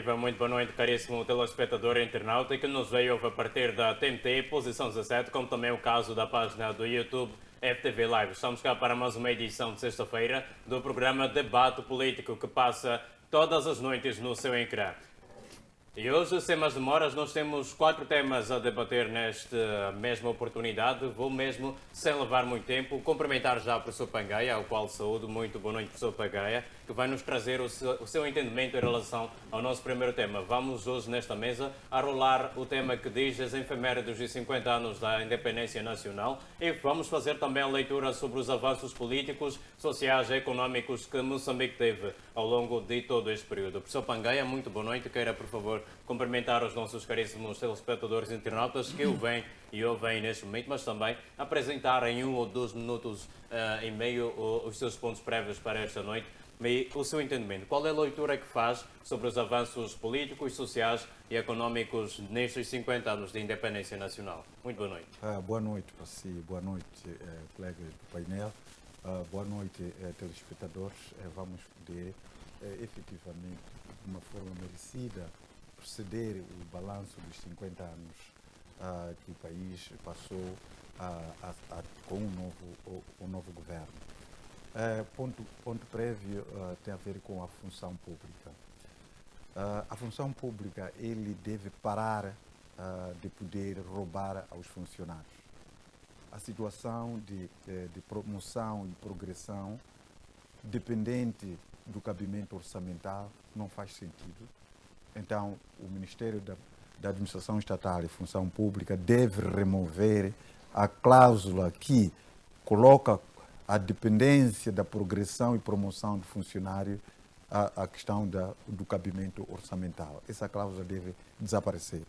Viva, muito boa noite, caríssimo telespectador e internauta que nos veio a partir da TMT, posição 17, como também o caso da página do YouTube FTV Live. Estamos cá para mais uma edição de sexta-feira do programa Debate Político que passa todas as noites no seu ecrã. E hoje, sem mais demoras, nós temos 4 temas a debater nesta mesma oportunidade. Vou mesmo, sem levar muito tempo, cumprimentar já o professor Pangaia, ao qual saúdo. Muito boa noite, professor Pangaia, que vai nos trazer o seu entendimento em relação ao nosso primeiro tema. Vamos hoje, nesta mesa, a rolar o tema que diz as efemérides dos 50 anos da independência nacional e vamos fazer também a leitura sobre os avanços políticos, sociais e económicos que Moçambique teve ao longo de todo este período. Professor Pangaia, muito boa noite. Queira, por favor, cumprimentar os nossos caríssimos telespectadores e internautas que o veem e ouvem neste momento, mas também apresentar em 1 ou 2 minutos e meio os seus pontos prévios para esta noite e o seu entendimento. Qual é a leitura que faz sobre os avanços políticos, sociais e económicos nestes 50 anos de independência nacional? Muito boa noite. Boa noite para si, boa noite, colegas do painel, boa noite, telespectadores. Vamos poder, efetivamente, de uma forma merecida, proceder o balanço dos 50 anos que o país passou com um novo governo. Ponto prévio tem a ver com a função pública. A função pública, ele deve parar de poder roubar aos funcionários. A situação de promoção e progressão dependente do cabimento orçamental não faz sentido. Então, o Ministério da Administração Estatal e Função Pública deve remover a cláusula que coloca a dependência da progressão e promoção do funcionário à questão do cabimento orçamental. Essa cláusula deve desaparecer.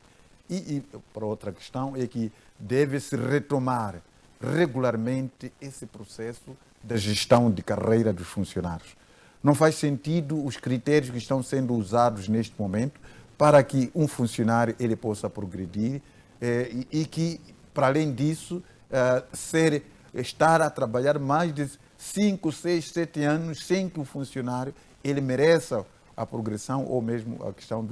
E para outra questão é que deve-se retomar regularmente esse processo da gestão de carreira dos funcionários. Não faz sentido os critérios que estão sendo usados neste momento para que um funcionário ele possa progredir e que, para além disso, estar a trabalhar mais de 5, 6, 7 anos sem que o funcionário ele mereça a progressão ou mesmo a questão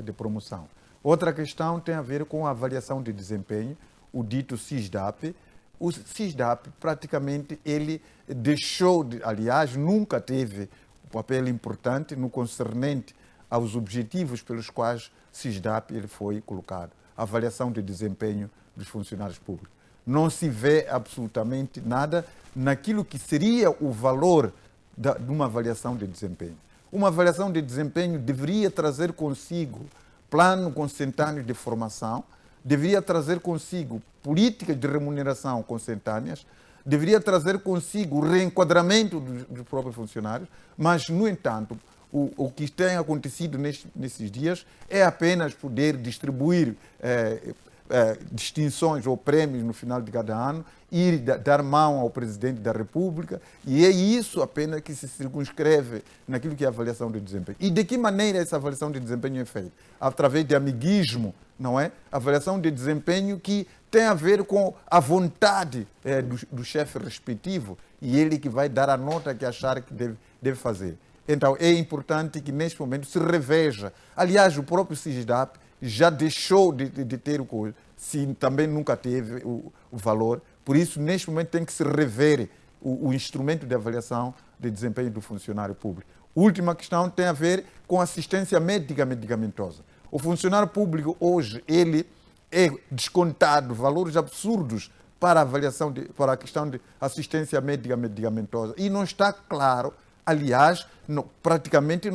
de promoção. Outra questão tem a ver com a avaliação de desempenho, o dito SISDAP. O SISDAP praticamente ele deixou, aliás, nunca teve um papel importante no concernente aos objetivos pelos quais o SISDAP ele foi colocado. A avaliação de desempenho dos funcionários públicos. Não se vê absolutamente nada naquilo que seria o valor de uma avaliação de desempenho. Uma avaliação de desempenho deveria trazer consigo plano consentâneo de formação, deveria trazer consigo políticas de remuneração consentâneas, deveria trazer consigo o reenquadramento dos próprios funcionários, mas, no entanto, o que tem acontecido nesses dias é apenas poder distribuir distinções ou prêmios no final de cada ano, ir dar mão ao Presidente da República, e é isso apenas que se circunscreve naquilo que é a avaliação de desempenho. E de que maneira essa avaliação de desempenho é feita? Através de amiguismo, não é? Avaliação de desempenho que tem a ver com a vontade do chefe respectivo e ele que vai dar a nota que achar que deve fazer. Então, é importante que neste momento se reveja. Aliás, o próprio SISDAP já deixou de ter se também nunca teve o valor. Por isso, neste momento, tem que se rever o instrumento de avaliação de desempenho do funcionário público. Última questão tem a ver com assistência médica medicamentosa. O funcionário público hoje, ele é descontado valores absurdos para a avaliação, para a questão de assistência médica medicamentosa. E não está claro, aliás, praticamente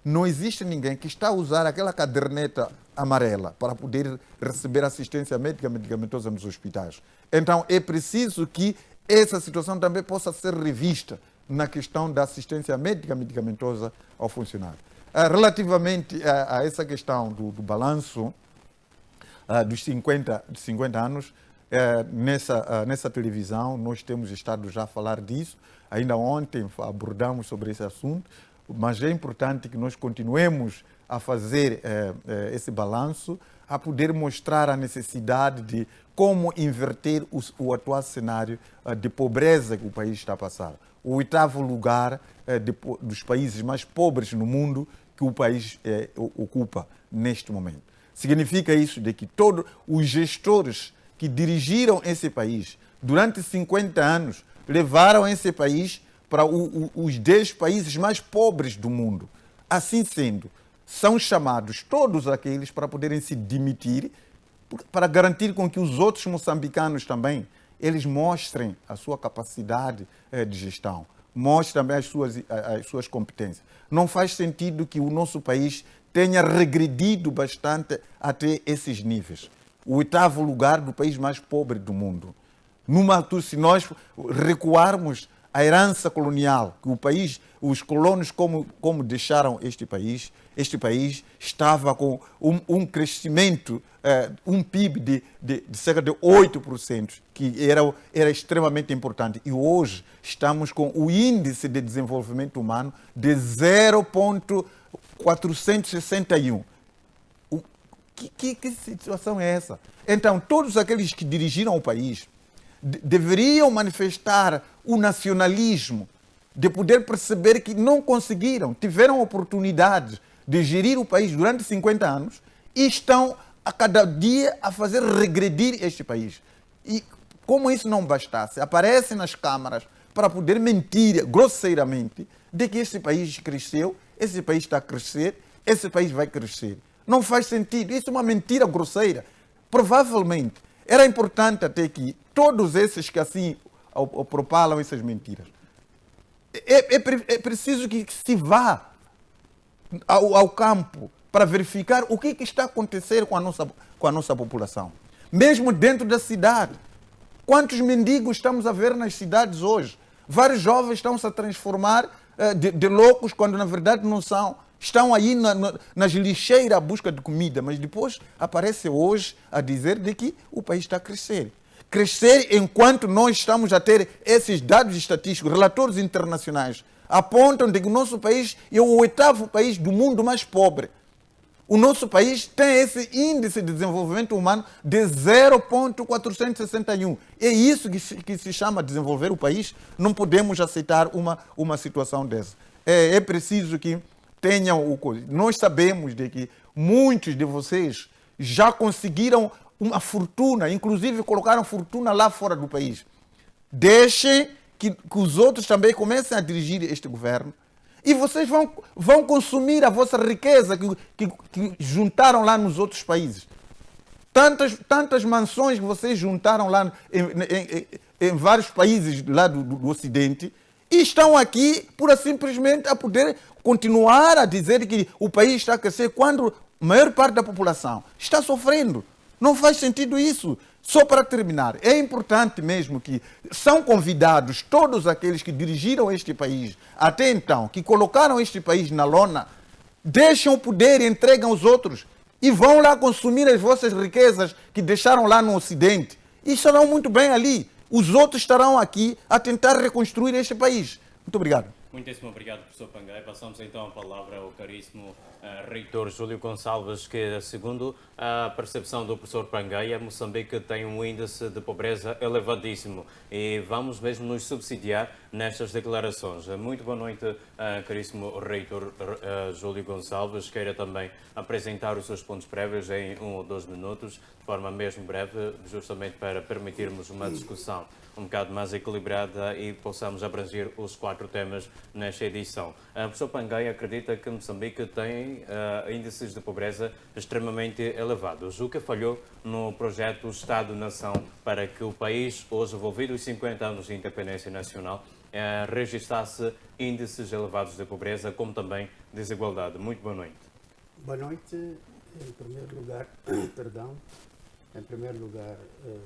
não existe ninguém que está a usar aquela caderneta amarela para poder receber assistência médica medicamentosa nos hospitais. Então, é preciso que essa situação também possa ser revista na questão da assistência médica medicamentosa ao funcionário. Relativamente a essa questão do balanço dos 50 anos, nessa televisão nós temos estado já a falar disso. Ainda ontem abordamos sobre esse assunto, mas é importante que nós continuemos a fazer esse balanço, a poder mostrar a necessidade de como inverter o atual cenário de pobreza que o país está a passar. O 8º lugar dos países mais pobres no mundo, que que o país ocupa neste momento. Significa isso de que todos os gestores que dirigiram esse país durante 50 anos levaram esse país para os 10 países mais pobres do mundo. Assim sendo, são chamados todos aqueles para poderem se demitir, para garantir com que os outros moçambicanos também eles mostrem a sua capacidade de gestão, mostrem também as suas competências. Não faz sentido que o nosso país tenha regredido bastante até esses níveis. O 8º lugar do país mais pobre do mundo. Numa altura, se nós recuarmos a herança colonial, que o país, os colonos como deixaram este país estava com um crescimento, um PIB de cerca de 8%, que era extremamente importante. E hoje estamos com o índice de desenvolvimento humano de 0,461. Que situação é essa? Então, todos aqueles que dirigiram o país deveriam manifestar o nacionalismo, de poder perceber que não conseguiram, tiveram oportunidade de gerir o país durante 50 anos e estão a cada dia a fazer regredir este país. E como isso não bastasse, aparecem nas câmaras para poder mentir grosseiramente de que este país cresceu, esse país está a crescer, esse país vai crescer. Não faz sentido, isso é uma mentira grosseira. Provavelmente era importante até que todos esses que assim propalam essas mentiras, é preciso que se vá ao campo para verificar o que está acontecendo com a nossa população. Mesmo dentro da cidade. Quantos mendigos estamos a ver nas cidades hoje? Vários jovens estão-se a transformar de loucos quando na verdade não são. Estão aí nas lixeiras à busca de comida, mas depois aparece hoje a dizer de que o país está a crescer. Crescer enquanto nós estamos a ter esses dados estatísticos, relatórios internacionais, apontam de que o nosso país é o 8º país do mundo mais pobre. O nosso país tem esse índice de desenvolvimento humano de 0,461. É isso que se chama desenvolver o país. Não podemos aceitar uma situação dessa. É preciso que tenham o coisa. Nós sabemos de que muitos de vocês já conseguiram uma fortuna, inclusive colocaram fortuna lá fora do país. Deixem que os outros também comecem a dirigir este governo e vocês vão consumir a vossa riqueza que juntaram lá nos outros países. Tantas mansões que vocês juntaram lá em vários países lá do Ocidente e estão aqui pura simplesmente a poder continuar a dizer que o país está a crescer quando a maior parte da população está sofrendo. Não faz sentido isso. Só para terminar, é importante mesmo que são convidados todos aqueles que dirigiram este país até então, que colocaram este país na lona, deixam o poder e entregam aos outros e vão lá consumir as vossas riquezas que deixaram lá no Ocidente e estarão muito bem ali. Os outros estarão aqui a tentar reconstruir este país. Muito obrigado. Muitíssimo obrigado, professor Pangai. Passamos então a palavra ao caríssimo reitor Júlio Gonçalves, que, segundo a percepção do professor Pangai, Moçambique tem um índice de pobreza elevadíssimo e vamos mesmo nos subsidiar nestas declarações. Muito boa noite, caríssimo reitor Júlio Gonçalves. Queira também apresentar os seus pontos prévios em 1 ou 2 minutos, de forma mesmo breve, justamente para permitirmos uma discussão um bocado mais equilibrada e possamos abranger os 4 temas nesta edição. O professor Pangai acredita que Moçambique tem índices de pobreza extremamente elevados. O que falhou no projeto Estado-Nação para que o país, hoje envolvido os 50 anos de independência nacional, registrasse índices elevados de pobreza, como também desigualdade? Muito boa noite. Boa noite. Em primeiro lugar,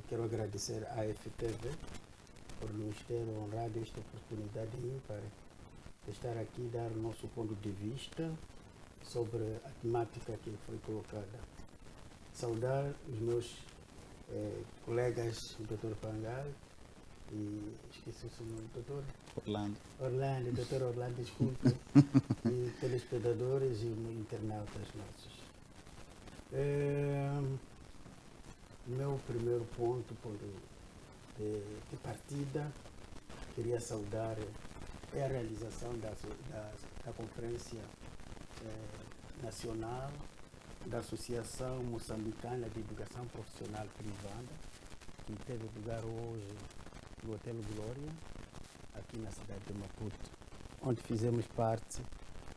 quero agradecer à FTV por nos ter honrado esta oportunidade ímpar de estar aqui e dar o nosso ponto de vista sobre a temática que foi colocada. Saudar os meus colegas, o Dr. Pangai e esqueci o seu nome, Dr. Dr. Orlando, desculpe, e telespectadores e internautas nossos. Meu primeiro ponto de partida, queria saudar a realização da Conferência nacional da Associação Moçambicana de Educação Profissional Privada, que teve lugar hoje no Hotel Glória, aqui na cidade de Maputo, onde fizemos parte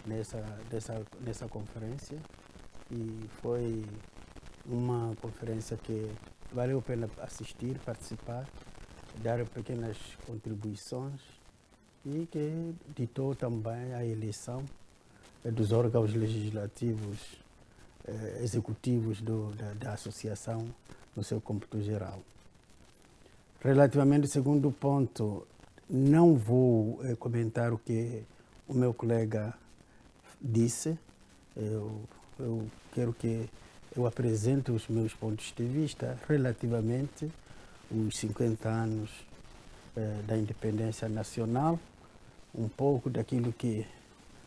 nessa conferência, e foi uma conferência que valeu a pena assistir, participar, dar pequenas contribuições, e que ditou também a eleição dos órgãos legislativos executivos da associação no seu cômputo geral. Relativamente ao segundo ponto, não vou comentar o que o meu colega disse. Eu quero que eu apresente os meus pontos de vista relativamente aos 50 anos da independência nacional, um pouco daquilo que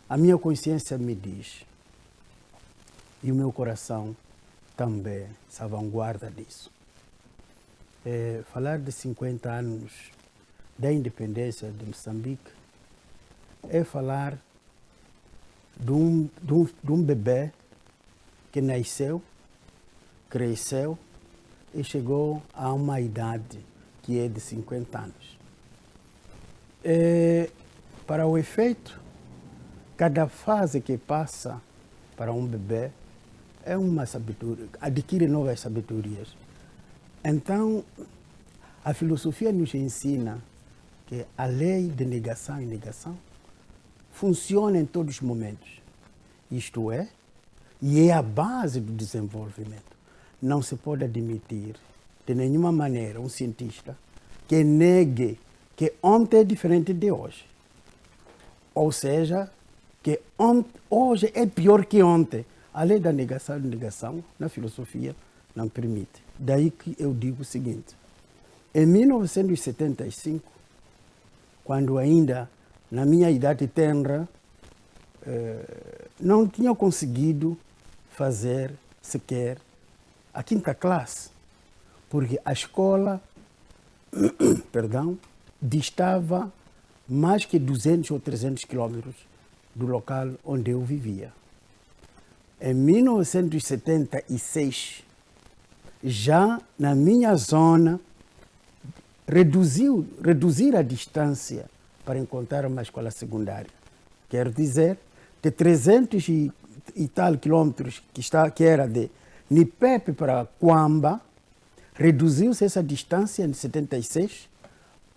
a minha consciência me diz e o meu coração também se vanguarda disso. Falar de 50 anos da independência de Moçambique é falar de um bebê que nasceu, cresceu e chegou a uma idade que é de 50 anos. Para o efeito, cada fase que passa para um bebê é uma sabedoria, adquire novas sabedorias. Então, a filosofia nos ensina que a lei de negação e negação funciona em todos os momentos. Isto é, e é a base do desenvolvimento. Não se pode admitir, de nenhuma maneira, um cientista que negue que ontem é diferente de hoje. Ou seja, que hoje é pior que ontem. A lei da negação e negação, na filosofia, não permite. Daí que eu digo o seguinte: em 1975, quando ainda na minha idade tenra, não tinha conseguido fazer sequer a 5ª classe, porque a escola, distava mais que 200 ou 300 quilômetros do local onde eu vivia. Em 1976, já na minha zona, reduzir a distância para encontrar uma escola secundária. Quero dizer, de 300 e tal quilômetros que era de Nipepe para Quamba, reduziu-se essa distância em 76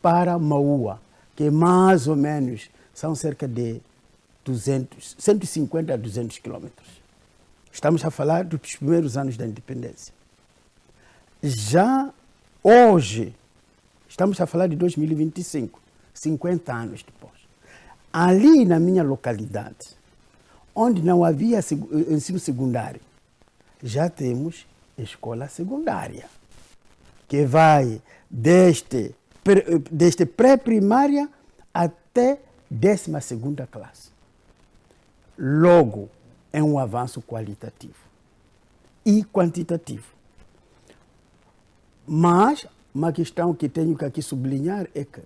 para Maua, que mais ou menos são cerca de 150 a 200 quilômetros. Estamos a falar dos primeiros anos da independência. Já hoje, estamos a falar de 2025, 50 anos depois. Ali na minha localidade, onde não havia ensino secundário, já temos escola secundária, que vai desde pré-primária até 12ª classe. Logo, é um avanço qualitativo e quantitativo. Mas uma questão que tenho que aqui sublinhar é que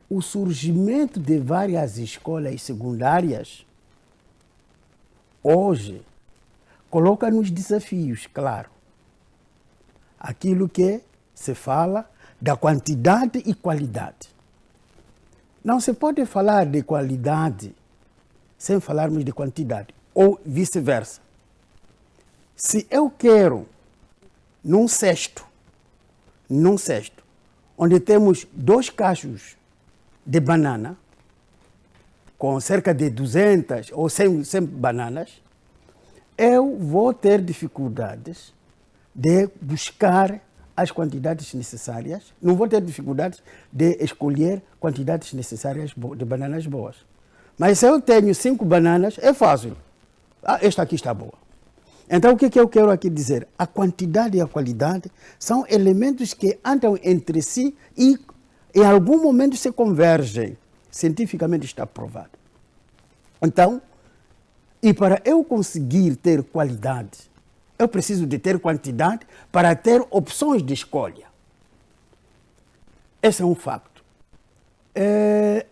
o surgimento de várias escolas secundárias hoje coloca-nos desafios, claro. Aquilo que se fala da quantidade e qualidade. Não se pode falar de qualidade sem falarmos de quantidade, ou vice-versa. Se eu quero, num cesto, onde temos 2 cachos de banana, com cerca de 200 ou 100 bananas, eu vou ter dificuldades de buscar as quantidades necessárias, não vou ter dificuldades de escolher quantidades necessárias de bananas boas. Mas se eu tenho 5 bananas, é fácil. Esta aqui está boa. Então, o que eu quero aqui dizer? A quantidade e a qualidade são elementos que andam entre si e em algum momento se convergem. Cientificamente está provado. Então, e para eu conseguir ter qualidade, eu preciso de ter quantidade para ter opções de escolha. Esse é um facto.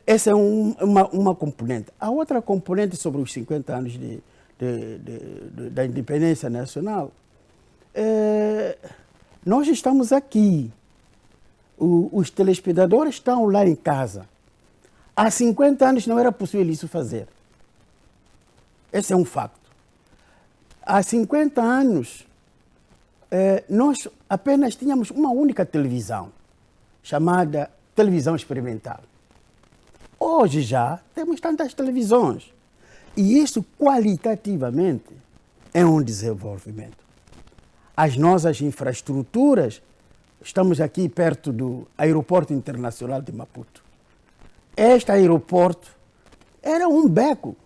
Essa é uma componente. A outra componente sobre os 50 anos da independência nacional, nós estamos aqui. Os telespectadores estão lá em casa. Há 50 anos não era possível isso fazer. Esse é um facto. Há 50 anos, nós apenas tínhamos uma única televisão, chamada televisão experimental. Hoje já temos tantas televisões. E isso, qualitativamente, é um desenvolvimento. As nossas infraestruturas, estamos aqui perto do Aeroporto Internacional de Maputo. Este aeroporto era um beco.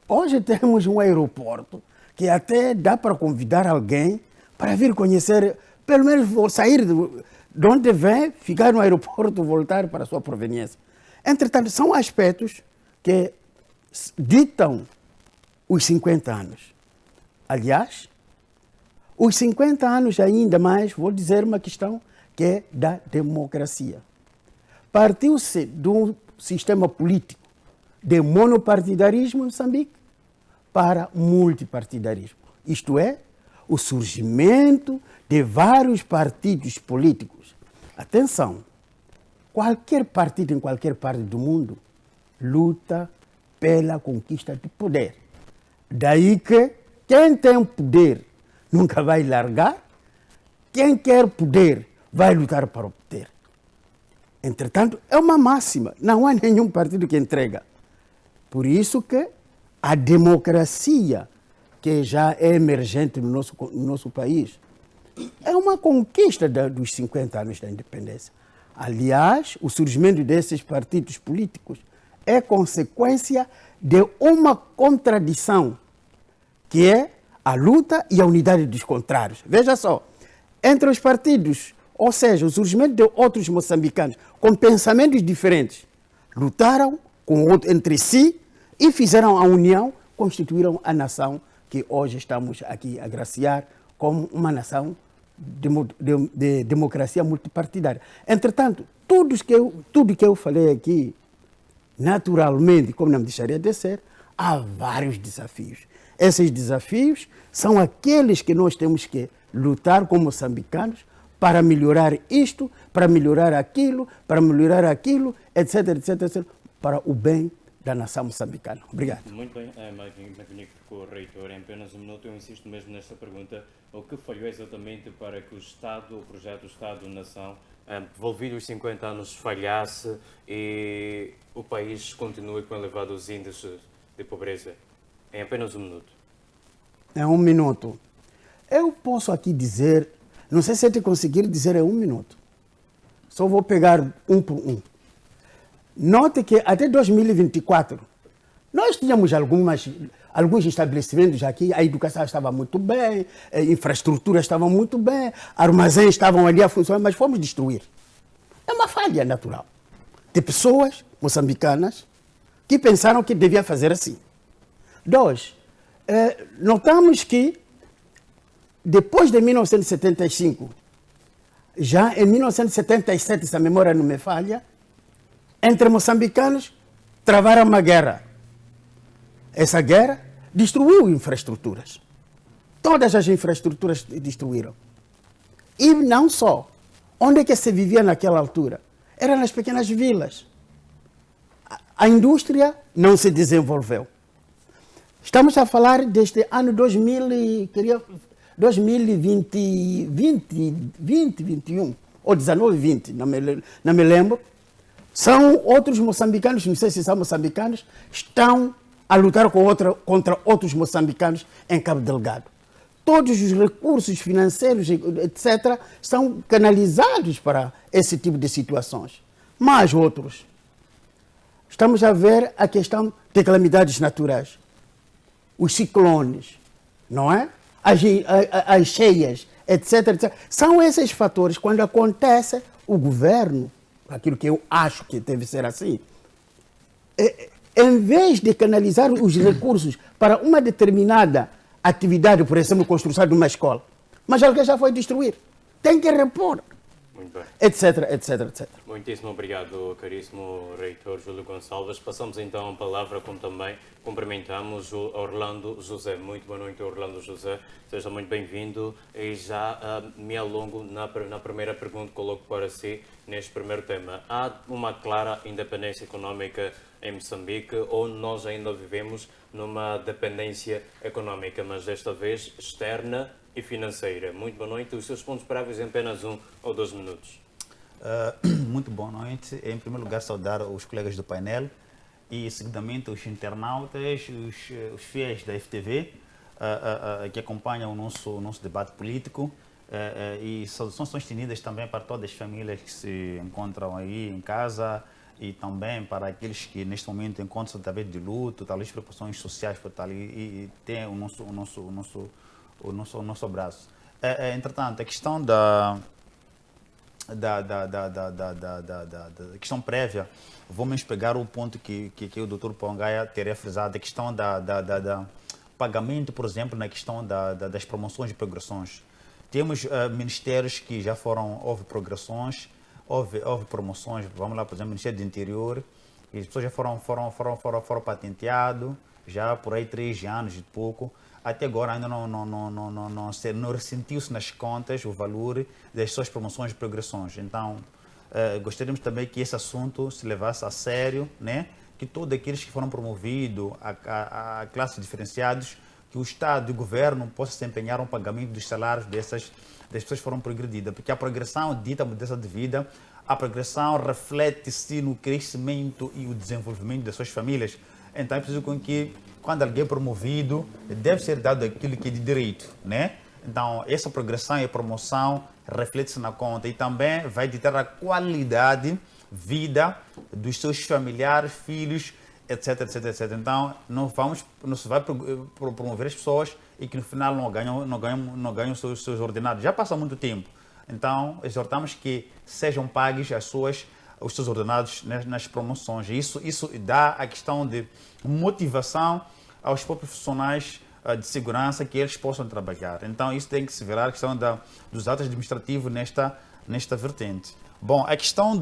Hoje temos um aeroporto que até dá para convidar alguém para vir conhecer, pelo menos sair de onde vem, ficar no aeroporto, voltar para a sua proveniência. Entretanto, são aspectos que ditam os 50 anos. Aliás, os 50 anos ainda mais, vou dizer uma questão que é da democracia. Partiu-se de um sistema político de monopartidarismo em Moçambique para multipartidarismo. Isto é, o surgimento de vários partidos políticos. Atenção, qualquer partido em qualquer parte do mundo luta pela conquista de poder. Daí que quem tem poder nunca vai largar, quem quer poder vai lutar para obter. Entretanto, é uma máxima, não há nenhum partido que entrega. Por isso que a democracia, que já é emergente no nosso país, é uma conquista dos 50 anos da independência. Aliás, o surgimento desses partidos políticos é consequência de uma contradição, que é a luta e a unidade dos contrários. Veja só, entre os partidos, ou seja, o surgimento de outros moçambicanos com pensamentos diferentes, lutaram entre si e fizeram a união, constituíram a nação que hoje estamos aqui a agraciar como uma nação de democracia multipartidária. Entretanto, tudo que eu falei aqui, naturalmente, como não me deixaria de ser, há vários desafios. Esses desafios são aqueles que nós temos que lutar como moçambicanos para melhorar isto, para melhorar aquilo, etc, etc, para o bem da nação moçambicana. Obrigado. Muito bem, magnífico, reitor. Em apenas um minuto eu insisto mesmo nesta pergunta. O que falhou exatamente para que o projeto Estado-Nação, envolvido os 50 anos, falhasse e o país continue com elevados índices de pobreza? Em apenas um minuto. Em um minuto. Eu posso aqui dizer, não sei se eu te conseguir dizer em um minuto. Só vou pegar um por um. Note que até 2024, nós tínhamos alguns estabelecimentos aqui, a educação estava muito bem, a infraestrutura estava muito bem, armazéns estavam ali a funcionar, mas fomos destruir. É uma falha natural de pessoas moçambicanas que pensaram que devia fazer assim. 2, notamos que depois de 1975, já em 1977, se a memória não me falha, entre moçambicanos travaram uma guerra. Essa guerra destruiu infraestruturas. Todas as infraestruturas destruíram. E não só. Onde é que se vivia naquela altura? Era nas pequenas vilas. A indústria não se desenvolveu. Estamos a falar deste ano 2021, ou 19, 20, não me lembro. São outros moçambicanos, não sei se são moçambicanos, estão a lutar contra outros moçambicanos em Cabo Delgado. Todos os recursos financeiros, etc., são canalizados para esse tipo de situações. Mas outros. Estamos a ver a questão de calamidades naturais. Os ciclones, não é? As cheias, etc, etc. São esses fatores, quando acontece, o governo, aquilo que eu acho que deve ser assim, em vez de canalizar os recursos para uma determinada atividade, por exemplo, construção de uma escola, mas alguém já foi destruir, tem que repor. Muito bem. etc, etc, etc. Muitíssimo obrigado, caríssimo reitor Júlio Gonçalves. Passamos então a palavra, como também cumprimentamos o Orlando José. Muito boa noite, Orlando José. Seja muito bem-vindo. E já me alongo na primeira pergunta que coloco para si neste primeiro tema. Há uma clara independência económica em Moçambique ou nós ainda vivemos numa dependência económica, mas desta vez externa e financeira? Muito boa noite. Os seus pontos prévios em apenas 1 ou 2 minutos. Muito boa noite. Em primeiro lugar, saudar os colegas do painel e, seguidamente, os internautas, os fiéis da FTV que acompanham o nosso debate político. E saudações são estendidas também para todas as famílias que se encontram aí em casa e também para aqueles que, neste momento, encontram-se através de luto, talvez preocupações sociais por tal e têm o nosso abraço. Entretanto, a questão da questão prévia, vamos pegar o ponto que o Dr. Pongaia teria frisado, a questão da pagamento, por exemplo, na questão das promoções e progressões. Temos ministérios que já houve progressões, houve promoções, vamos lá, por exemplo, Ministério do Interior, e as pessoas já foram patenteados, já por aí 3 anos e pouco. Até agora ainda não ressentiu-se nas contas o valor das suas promoções e progressões. Então, gostaríamos também que esse assunto se levasse a sério, né? Que todos aqueles que foram promovidos a classes diferenciadas, que o Estado e o Governo possam se empenhar no pagamento dos salários das pessoas que foram progredidas. Porque a progressão dita mudança de vida, a progressão reflete-se no crescimento e o desenvolvimento das suas famílias. Então, é preciso que quando alguém é promovido, deve ser dado aquilo que é de direito, né? Então, essa progressão e promoção reflete-se na conta e também vai ditar a qualidade de vida dos seus familiares, filhos, etc, etc, etc. Então, não se vai promover as pessoas e que no final não ganham os seus ordenados. Já passa muito tempo. Então, exortamos que sejam pagos os seus ordenados nas promoções. Isso dá a questão de motivação aos próprios profissionais de segurança que eles possam trabalhar. Então, isso tem que se virar a questão dos atos administrativos nesta vertente. Bom, a questão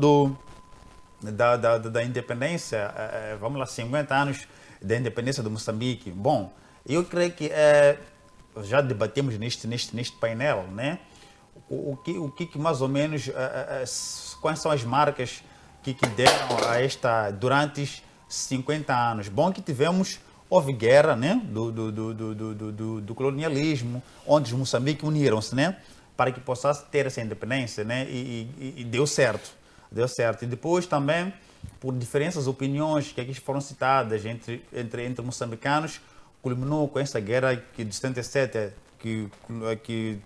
da independência, vamos lá, 50 anos da independência do Moçambique. Bom, eu creio que já debatemos neste painel, né? O que mais ou menos, quais são as marcas que deram durante 50 anos. Bom que houve guerra, né, do colonialismo, onde os Moçambique uniram-se, né, para que possam ter essa independência, né, e deu certo. E depois também, por diferentes opiniões que aqui foram citadas entre moçambicanos, culminou com essa guerra de 77, que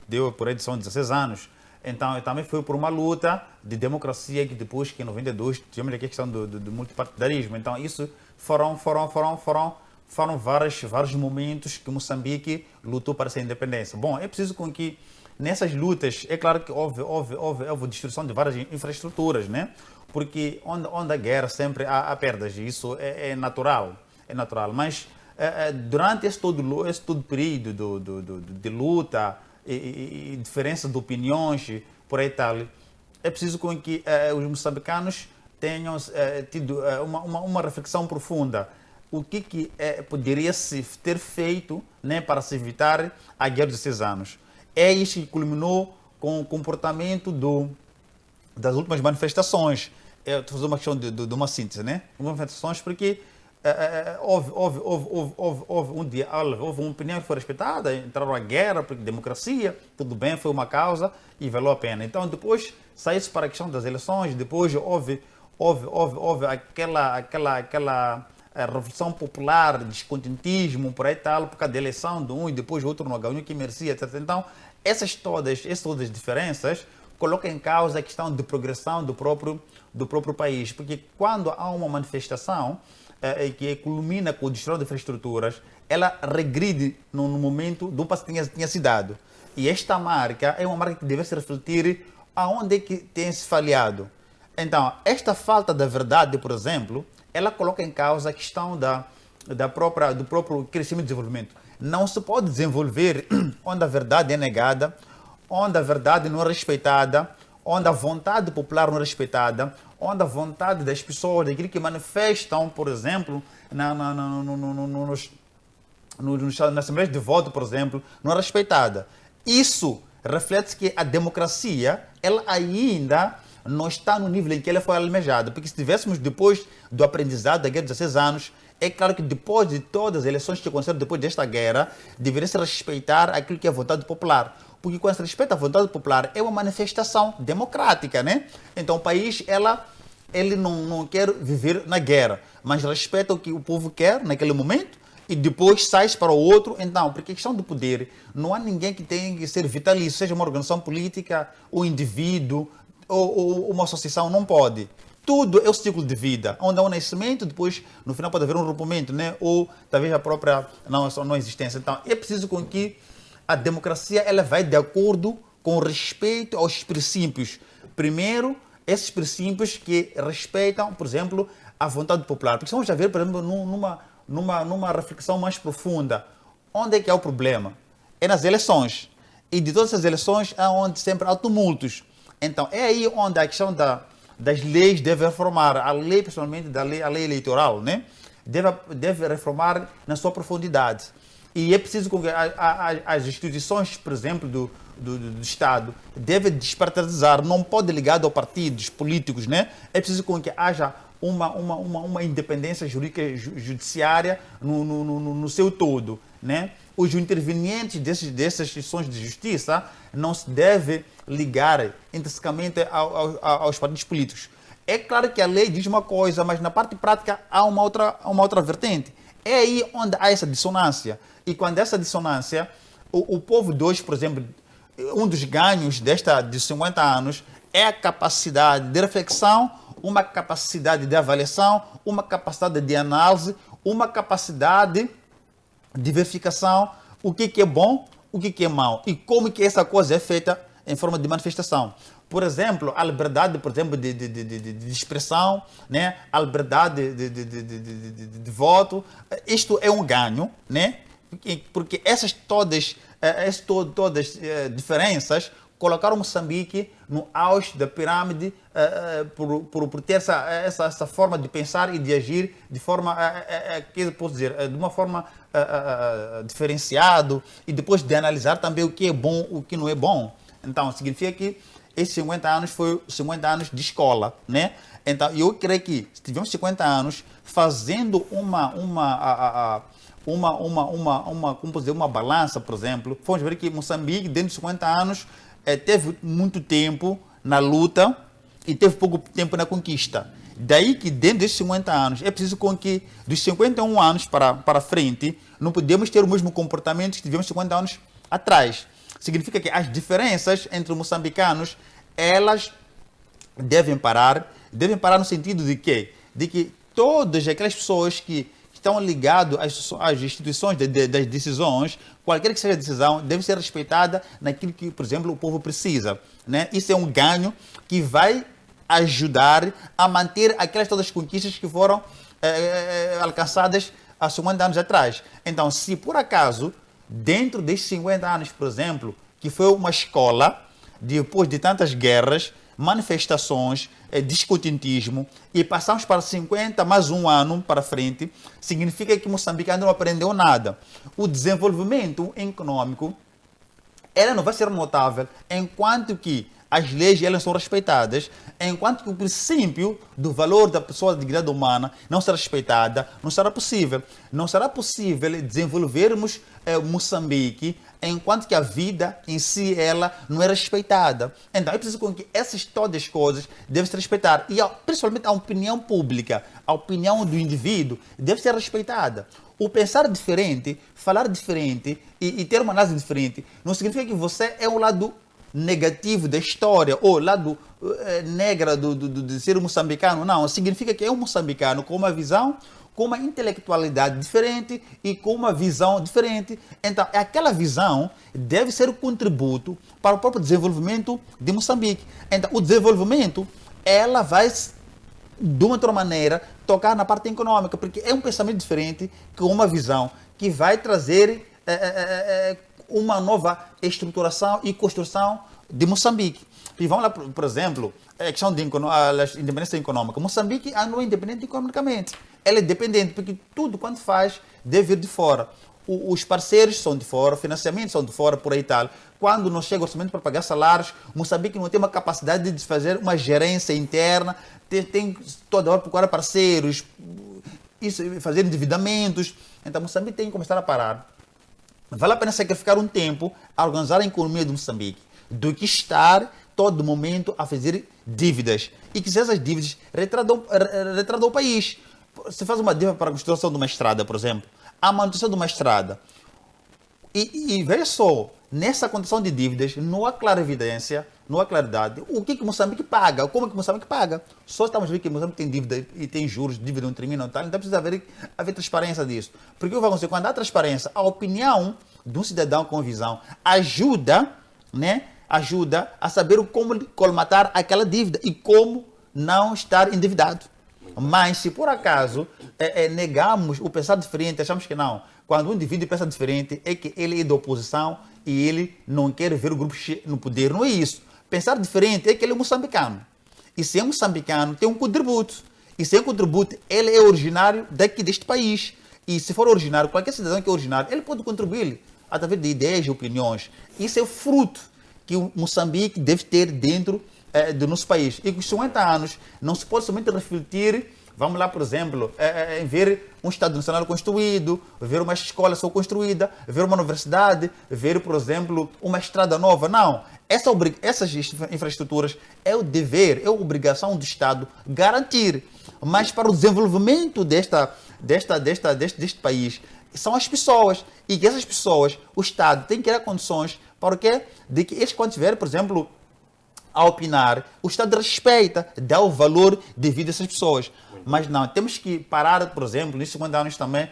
deu por aí são 16 anos. Então, também foi por uma luta de democracia que depois, que em 92, tivemos aqui a questão do multipartidarismo. Então, isso foram vários momentos que Moçambique lutou para essa independência. Bom, é preciso que nessas lutas, é claro que houve destruição de várias infraestruturas, né? Porque onde há guerra sempre há perdas, e isso é natural. Mas durante esse todo período de luta e diferença de opiniões, por aí tal, é preciso que os moçambicanos tenham tido uma reflexão profunda. O que poderia-se ter feito, né, para se evitar a guerra de 6 anos? É isso que culminou com o comportamento das últimas manifestações. Estou fazendo uma questão de uma síntese, né? Manifestações porque houve uma opinião que foi respeitada, entraram à guerra, porque democracia, tudo bem, foi uma causa e valeu a pena. Então, depois saiu-se para a questão das eleições, depois houve aquela revolução popular, descontentismo, por aí tal, por causa da eleição de um e depois o outro não ganhou, que merecia, etc. Então, essas todas as diferenças colocam em causa a questão de progressão do próprio país, porque quando há uma manifestação que culmina com o destrói de infraestruturas, ela regride no momento do passo que tinha se dado. E esta marca é uma marca que deve se refletir aonde é que tem se falhado. Então, esta falta da verdade, por exemplo, ela coloca em causa a questão do próprio crescimento e desenvolvimento. Não se pode desenvolver onde a verdade é negada, onde a verdade não é respeitada, onde a vontade popular não é respeitada, onde a vontade das pessoas, daquilo que manifestam, por exemplo, nas assembleias de voto, por exemplo, não é respeitada. Isso reflete que a democracia, ela ainda não está no nível em que ela foi almejada. Porque se tivéssemos depois do aprendizado da guerra de 16 anos, é claro que depois de todas as eleições que aconteceram depois desta guerra, deveria se respeitar aquilo que é a vontade popular. Porque quando se respeita a vontade popular, é uma manifestação democrática, né? Então o país, ele não quer viver na guerra, mas respeita o que o povo quer naquele momento e depois sai para o outro. Então, porque a questão do poder, não há ninguém que tenha que ser vitalício, seja uma organização política, ou indivíduo, ou uma associação, não pode. Tudo é o ciclo de vida, onde há um nascimento, depois, no final, pode haver um rompimento, né? Ou talvez a própria não existência. Então, é preciso com que a democracia ela vai de acordo com o respeito aos princípios. Primeiro, esses princípios que respeitam, por exemplo, a vontade popular. Porque vamos já ver, por exemplo, numa reflexão mais profunda, onde é que há o problema? É nas eleições. E de todas as eleições é onde sempre há tumultos. Então, é aí onde a questão das leis deve reformar. A lei, principalmente a lei eleitoral, né? Deve reformar na sua profundidade. E é preciso que as instituições, por exemplo, do Estado, devem despartidizar, não pode ligar a partidos políticos, né? É preciso que haja uma independência jurídica judiciária no seu todo, né? Os intervenientes dessas instituições de justiça não se devem ligar intrinsecamente aos partidos políticos. É claro que a lei diz uma coisa, mas na parte prática há uma outra vertente. É aí onde há essa dissonância. E quando essa dissonância, o povo de hoje, por exemplo, um dos ganhos de 50 anos é a capacidade de reflexão, uma capacidade de avaliação, uma capacidade de análise, uma capacidade de verificação, o que é bom, o que é mau e como que essa coisa é feita em forma de manifestação. Por exemplo, a liberdade, por exemplo, de expressão, né? A liberdade de voto, isto é um ganho, né? Porque essas todas diferenças colocaram Moçambique no auge da pirâmide por ter essa forma de pensar e de agir de forma, que posso dizer, de uma forma diferenciada e depois de analisar também o que é bom, o que não é bom. Então, significa que esses 50 anos foi 50 anos de escola, né? Então, eu creio que se tivermos 50 anos fazendo uma balança, por exemplo, vamos ver que Moçambique, dentro de 50 anos, teve muito tempo na luta e teve pouco tempo na conquista. Daí que dentro desses 50 anos, é preciso com que dos 51 anos para frente, não podemos ter o mesmo comportamento que tivemos 50 anos atrás. Significa que as diferenças entre os moçambicanos, elas devem parar no sentido de quê? De que todas aquelas pessoas que estão ligadas às instituições das decisões, qualquer que seja a decisão, deve ser respeitada naquilo que, por exemplo, o povo precisa, né? Isso é um ganho que vai ajudar a manter aquelas todas as conquistas que foram alcançadas há 50 anos atrás. Então, se por acaso, dentro destes 50 anos, por exemplo, que foi uma escola, depois de tantas guerras, manifestações, discutentismo, e passamos para 50 mais um ano para frente, significa que Moçambique ainda não aprendeu nada. O desenvolvimento econômico, ela não vai ser notável enquanto que as leis elas são respeitadas, enquanto que o princípio do valor da pessoa, da dignidade humana, não será respeitada, não será possível. Não será possível desenvolvermos Moçambique enquanto que a vida em si ela não é respeitada. Então é preciso que essas todas as coisas devem ser respeitar. E principalmente a opinião pública, a opinião do indivíduo deve ser respeitada. O pensar diferente, falar diferente e ter uma análise diferente não significa que você é um lado negativo da história ou lado negra de ser moçambicano. Não, significa que é um moçambicano com uma visão, com uma intelectualidade diferente e com uma visão diferente. Então, aquela visão deve ser um contributo para o próprio desenvolvimento de Moçambique. Então, o desenvolvimento, ela vai, de uma outra maneira, tocar na parte econômica, porque é um pensamento diferente, com uma visão que vai trazer uma nova estruturação e construção de Moçambique. E vamos lá, por exemplo, a questão de independência econômica. Moçambique não é independente economicamente. Ela é dependente, porque tudo quanto faz deve vir de fora. Os parceiros são de fora, financiamentos são de fora, por aí e tal. Quando não chega orçamento para pagar salários, Moçambique não tem uma capacidade de fazer uma gerência interna, tem toda hora procurar parceiros, fazer endividamentos. Então Moçambique tem que começar a parar. Vale a pena sacrificar um tempo a organizar a economia de Moçambique do que estar todo momento a fazer dívidas. E que essas dívidas retardam o país. Se faz uma dívida para a construção de uma estrada, por exemplo, a manutenção de uma estrada. E veja só, nessa condição de dívidas, não há clarividência, não há claridade. O que Moçambique paga? Como que Moçambique paga? Só estamos vendo que Moçambique tem dívida e tem juros, dívida não termina, então precisa haver transparência disso. Porque o que vai acontecer? Quando há transparência, a opinião de um cidadão com visão ajuda, né? Ajuda a saber como colmatar aquela dívida e como não estar endividado. Mas se por acaso negamos o pensar diferente, achamos que não, quando um indivíduo pensa diferente é que ele é da oposição e ele não quer ver o grupo no poder. Não é isso. Pensar diferente é que ele é moçambicano. E se é moçambicano, tem um contributo. E se é um contributo, ele é originário deste país. E se for originário, qualquer cidadão que é originário, ele pode contribuir através de ideias e opiniões. Isso é o fruto que o Moçambique deve ter dentro do nosso país. E com os 50 anos, não se pode somente refletir, vamos lá, por exemplo, em ver um Estado Nacional construído, ver uma escola só construída, ver uma universidade, ver, por exemplo, uma estrada nova. Não. Essas infraestruturas é o dever, é a obrigação do Estado garantir. Mas para o desenvolvimento deste país, são as pessoas. E que essas pessoas, o Estado tem que criar condições para o quê? De que eles, quando tiverem, por exemplo, a opinar, o Estado respeita, dá o valor devido a essas pessoas. Mas não, temos que parar, por exemplo, nesses 50 anos também,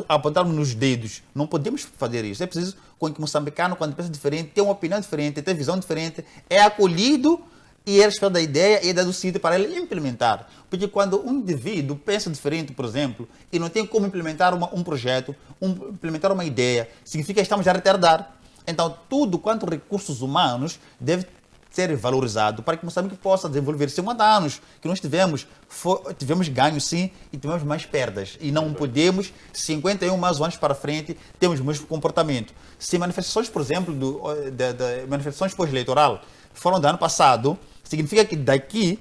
apontarmos nos dedos. Não podemos fazer isso. É preciso que o moçambicano, quando pensa diferente, tem uma opinião diferente, tem visão diferente, é acolhido e é respeitado a ideia e é dado sítio para ele implementar. Porque quando um indivíduo pensa diferente, por exemplo, e não tem como implementar um projeto, implementar uma ideia, significa que estamos a retardar. Então, tudo quanto recursos humanos deve ser valorizado para que Moçambique possa desenvolver 50 anos que nós tivemos ganhos sim e tivemos mais perdas. E não podemos, 51 mais anos para frente, temos o mesmo comportamento. Se manifestações, por exemplo, manifestações pós-eleitoral foram do ano passado, significa que daqui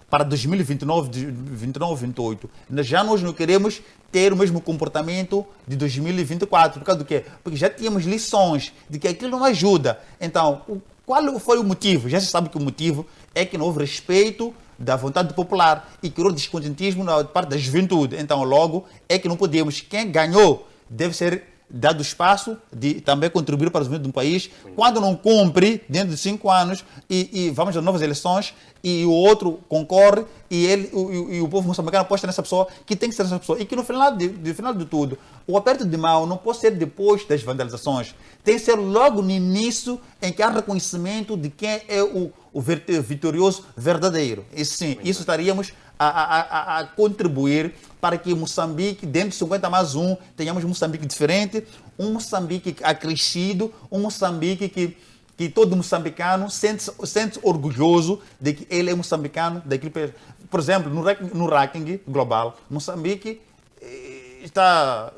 para 2029, 2028, nós não queremos ter o mesmo comportamento de 2024. Por causa do quê? Porque já tínhamos lições de que aquilo não ajuda. Então, qual foi o motivo? Já se sabe que o motivo é que não houve respeito da vontade popular e criou descontentismo na parte da juventude. Então, logo, é que não podemos. Quem ganhou deve ser dado espaço de também contribuir para o desenvolvimento de um país. Quando não cumpre, dentro de 5 anos, e vamos a novas eleições, e o outro concorre, e o povo moçambicano aposta nessa pessoa, que tem que ser essa pessoa. E que no final de tudo, o aperto de mão não pode ser depois das vandalizações. Tem que ser logo no início, em que há reconhecimento de quem é o vitorioso verdadeiro. E sim, isso estaríamos a contribuir para que Moçambique, dentro de 50 mais 1, tenhamos um Moçambique diferente, um Moçambique acrescido, um Moçambique que todo moçambicano sente orgulhoso de que ele é moçambicano. Por exemplo, no ranking global, Moçambique está,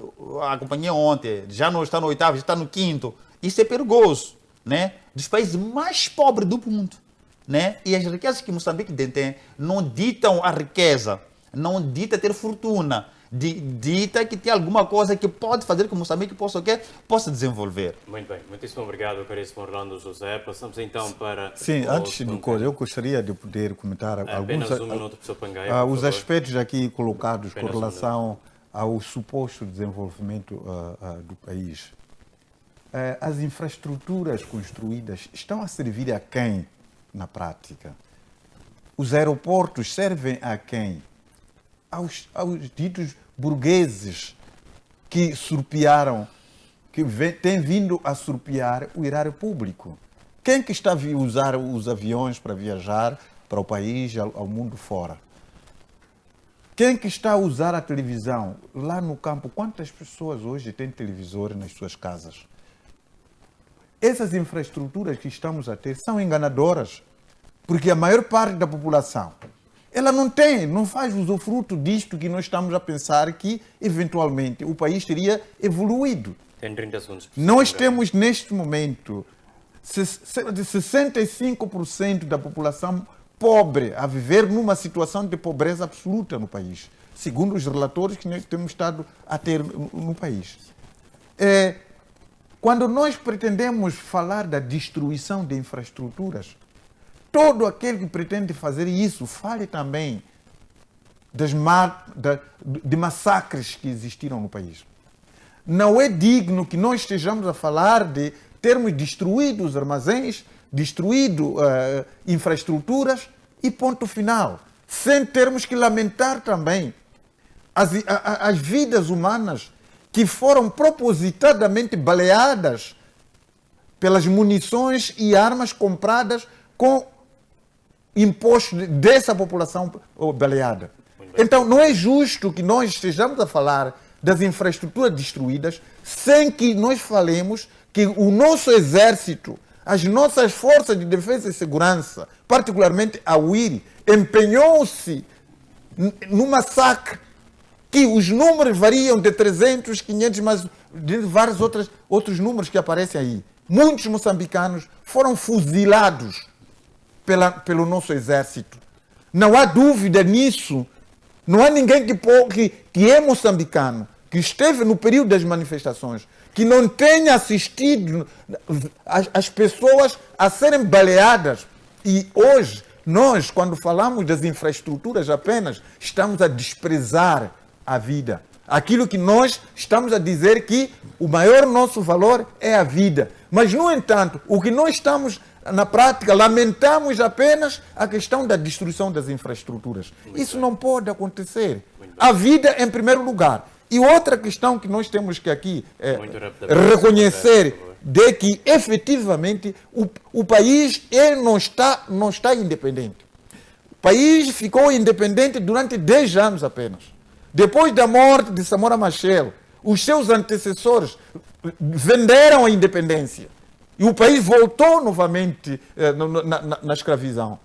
acompanhei ontem, já não está no 8º, já está no 5º. Isso é perigoso, né? Dos países mais pobres do mundo. Né? E as riquezas que Moçambique detém não ditam a riqueza, não dita ter fortuna, dita que tem alguma coisa que pode fazer com que Moçambique possa desenvolver. Muito bem, muitíssimo obrigado, caríssimo Orlando José. Passamos então para... Sim, antes de coisa, eu gostaria de poder comentar os aspectos aqui colocados com relação ao suposto desenvolvimento do país. As infraestruturas construídas estão a servir a quem? Na prática, os aeroportos servem a quem? Aos ditos burgueses que surpearam, que têm vindo a surpear o erário público. Quem que está a usar os aviões para viajar para o país, ao mundo fora? Quem que está a usar a televisão? Lá no campo, quantas pessoas hoje têm televisor nas suas casas? essas infraestruturas que estamos a ter são enganadoras, porque a maior parte da população ela não faz usufruto disto que nós estamos a pensar que, eventualmente, o país teria evoluído. Tem 30 segundos. Nós temos, neste momento, 65% da população pobre a viver numa situação de pobreza absoluta no país, segundo os relatórios que nós temos estado a ter no país. Quando nós pretendemos falar da destruição de infraestruturas, todo aquele que pretende fazer isso fale também de massacres que existiram no país. Não é digno que nós estejamos a falar de termos destruído os armazéns, destruído infraestruturas e ponto final, sem termos que lamentar também as vidas humanas que foram propositadamente baleadas pelas munições e armas compradas com imposto dessa população baleada. Então, não é justo que nós estejamos a falar das infraestruturas destruídas sem que nós falemos que o nosso exército, as nossas forças de defesa e segurança, particularmente a UIL, empenhou-se no massacre que os números variam de 300, 500, mas de vários outros números que aparecem aí. Muitos moçambicanos foram fuzilados pelo nosso exército. Não há dúvida nisso. Não há ninguém que é moçambicano, que esteve no período das manifestações, que não tenha assistido as pessoas a serem baleadas. E hoje, nós, quando falamos das infraestruturas apenas, estamos a desprezar a vida. Aquilo que nós estamos a dizer que o maior nosso valor é a vida. Mas, no entanto, o que nós estamos, na prática, lamentamos apenas a questão da destruição das infraestruturas. Isso não pode acontecer. A vida em primeiro lugar. E outra questão que nós temos que aqui reconhecer de que, efetivamente, o país ele não está independente. O país ficou independente durante 10 anos apenas. Depois da morte de Samora Machel, os seus antecessores venderam a independência. E o país voltou novamente na escravidão.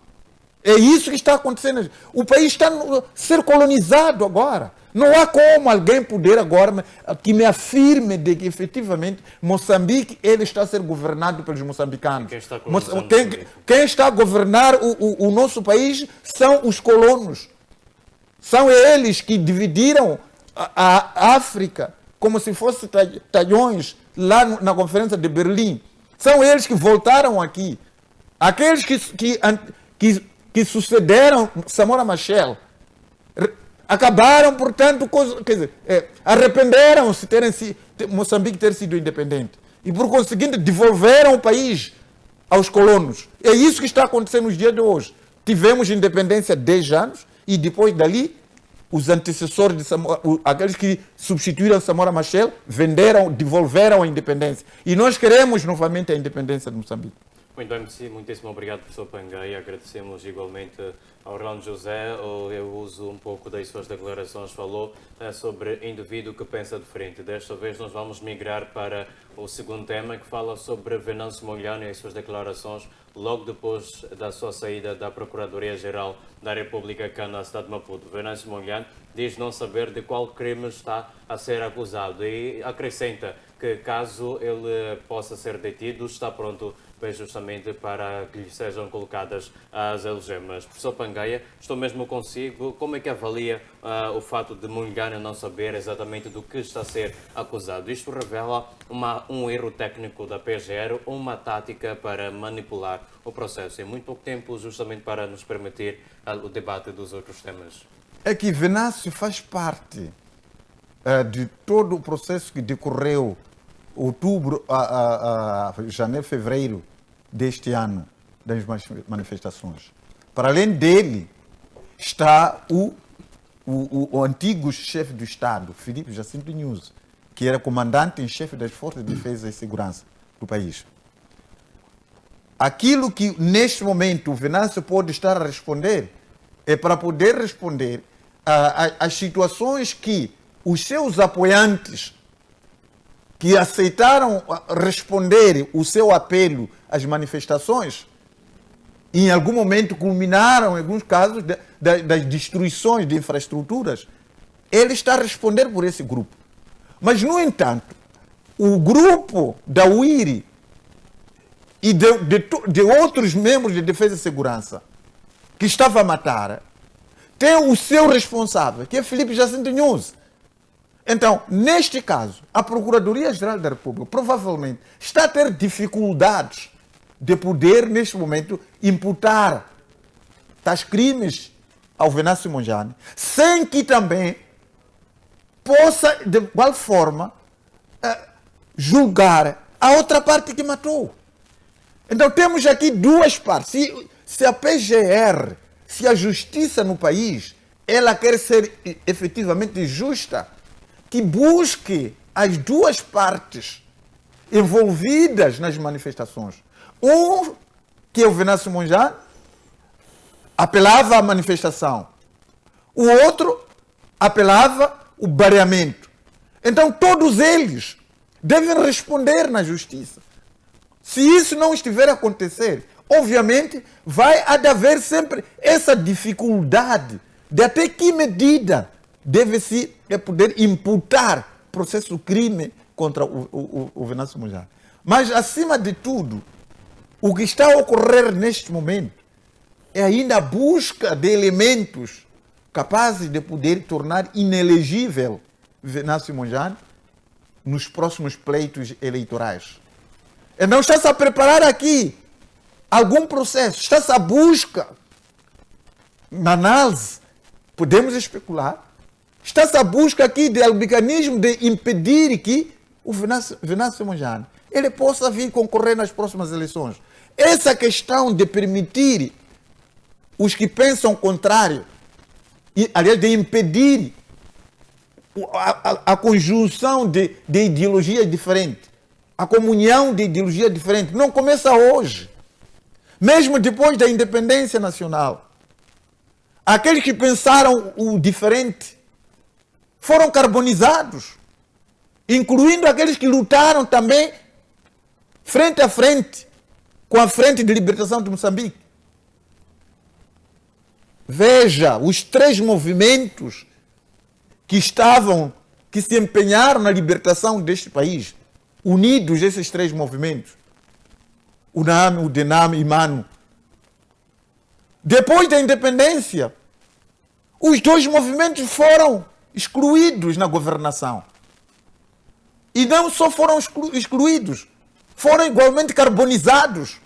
É isso que está acontecendo. O país está a ser colonizado agora. Não há como alguém poder agora que me afirme de que efetivamente Moçambique ele está a ser governado pelos moçambicanos. Quem está a governar o nosso país são os colonos. São eles que dividiram a África como se fossem talhões lá na Conferência de Berlim. São eles que voltaram aqui. Aqueles que sucederam Samora Machel acabaram, portanto, arrependeram-se de Moçambique ter sido independente. E, por conseguinte, devolveram o país aos colonos. É isso que está acontecendo nos dias de hoje. Tivemos independência há 10 anos e, depois dali, os antecessores de Samora, aqueles que substituíram Samora Machel, devolveram a independência. E nós queremos novamente a independência de Moçambique. Muito bem, muitíssimo obrigado, professor Pangaia. Agradecemos igualmente ao Orlando José. Eu uso um pouco das suas declarações. Falou sobre indivíduo que pensa diferente. Desta vez nós vamos migrar para o segundo tema, que fala sobre Venâncio Mondlane e as suas declarações logo depois da sua saída da Procuradoria-Geral da República cá na cidade de Maputo. Venâncio Mondlane diz não saber de qual crime está a ser acusado e acrescenta que, caso ele possa ser detido, está pronto justamente para que lhe sejam colocadas as algemas. Professor Pangaia, estou mesmo consigo. Como é que avalia o fato de Mondlane não saber exatamente do que está a ser acusado? Isto revela um erro técnico da PGR ou uma tática para manipular o processo? Em muito pouco tempo, justamente para nos permitir o debate dos outros temas. É que Venâncio faz parte de todo o processo que decorreu outubro a janeiro, fevereiro deste ano, das manifestações. Para além dele, está o antigo chefe do Estado, Filipe Jacinto Nunes, que era comandante em chefe das Forças de Defesa e Segurança do país. Aquilo que, neste momento, o Venâncio pode estar a responder é para poder responder às situações que os seus apoiantes que aceitaram responder o seu apelo às manifestações, em algum momento culminaram, em alguns casos, das destruições de infraestruturas, ele está a responder por esse grupo. Mas, no entanto, o grupo da UIRI e de outros membros de defesa e segurança que estava a matar, tem o seu responsável, que é Filipe Jacinto Nunes. Então, neste caso, a Procuradoria-Geral da República provavelmente está a ter dificuldades de poder, neste momento, imputar tais crimes ao Venâncio Mondlane, sem que também possa, de igual forma, julgar a outra parte que matou. Então, temos aqui duas partes. Se a PGR, se a justiça no país, ela quer ser efetivamente justa, que busque as duas partes envolvidas nas manifestações. Um, que é o Venâncio Mondlane, apelava à manifestação. O outro apelava ao barreamento. Então, todos eles devem responder na justiça. Se isso não estiver a acontecer, obviamente, vai haver sempre essa dificuldade de até que medida deve-se poder imputar processo crime contra o Venâncio Mondlane. Mas, acima de tudo, o que está a ocorrer neste momento é ainda a busca de elementos capazes de poder tornar inelegível Venâncio Mondlane nos próximos pleitos eleitorais. Então, está-se a preparar aqui algum processo, está-se a busca, na análise, podemos especular, está-se a busca aqui de um mecanismo de impedir que o Venâncio Mondlane ele possa vir concorrer nas próximas eleições. Essa questão de permitir os que pensam contrário, e, aliás, de impedir a conjunção de ideologias diferentes, a comunhão de ideologias diferentes, não começa hoje. Mesmo depois da independência nacional, aqueles que pensaram o diferente foram carbonizados, incluindo aqueles que lutaram também frente a frente com a Frente de Libertação de Moçambique. Veja, os três movimentos que se empenharam na libertação deste país, unidos esses três movimentos, o NAM, o DENAM e MANU. Depois da independência, os dois movimentos foram excluídos na governação. E não só foram excluídos, foram igualmente carbonizados.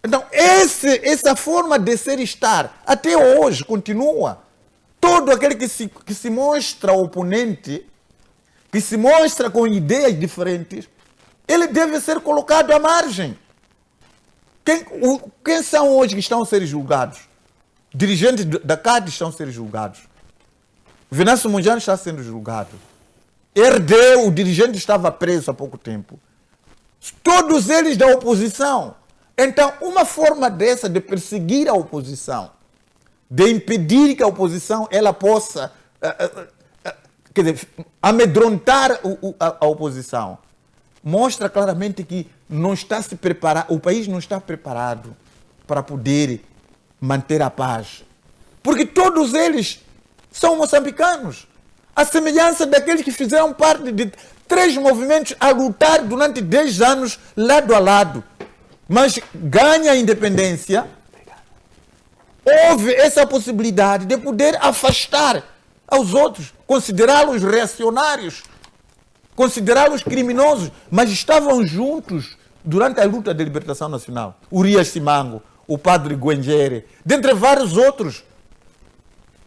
Então, essa forma de ser e estar, até hoje, continua. Todo aquele que se mostra oponente, que se mostra com ideias diferentes, ele deve ser colocado à margem. Quem são hoje que estão a ser julgados? Dirigentes da CAD estão a ser julgados. Venâncio Mondlane está sendo julgado. Herdeu, o dirigente estava preso há pouco tempo. Todos eles da oposição. Então, uma forma dessa de perseguir a oposição, de impedir que a oposição ela possa quer dizer, amedrontar a oposição, mostra claramente que não está se preparado, o país não está preparado para poder manter a paz. Porque todos eles são moçambicanos. A semelhança daqueles que fizeram parte de três movimentos a lutar durante 10 anos lado a lado. Mas ganha a independência, houve essa possibilidade de poder afastar aos outros, considerá-los reacionários, considerá-los criminosos, mas estavam juntos durante a luta de libertação nacional. Urias Simango, o padre Guengere, dentre vários outros,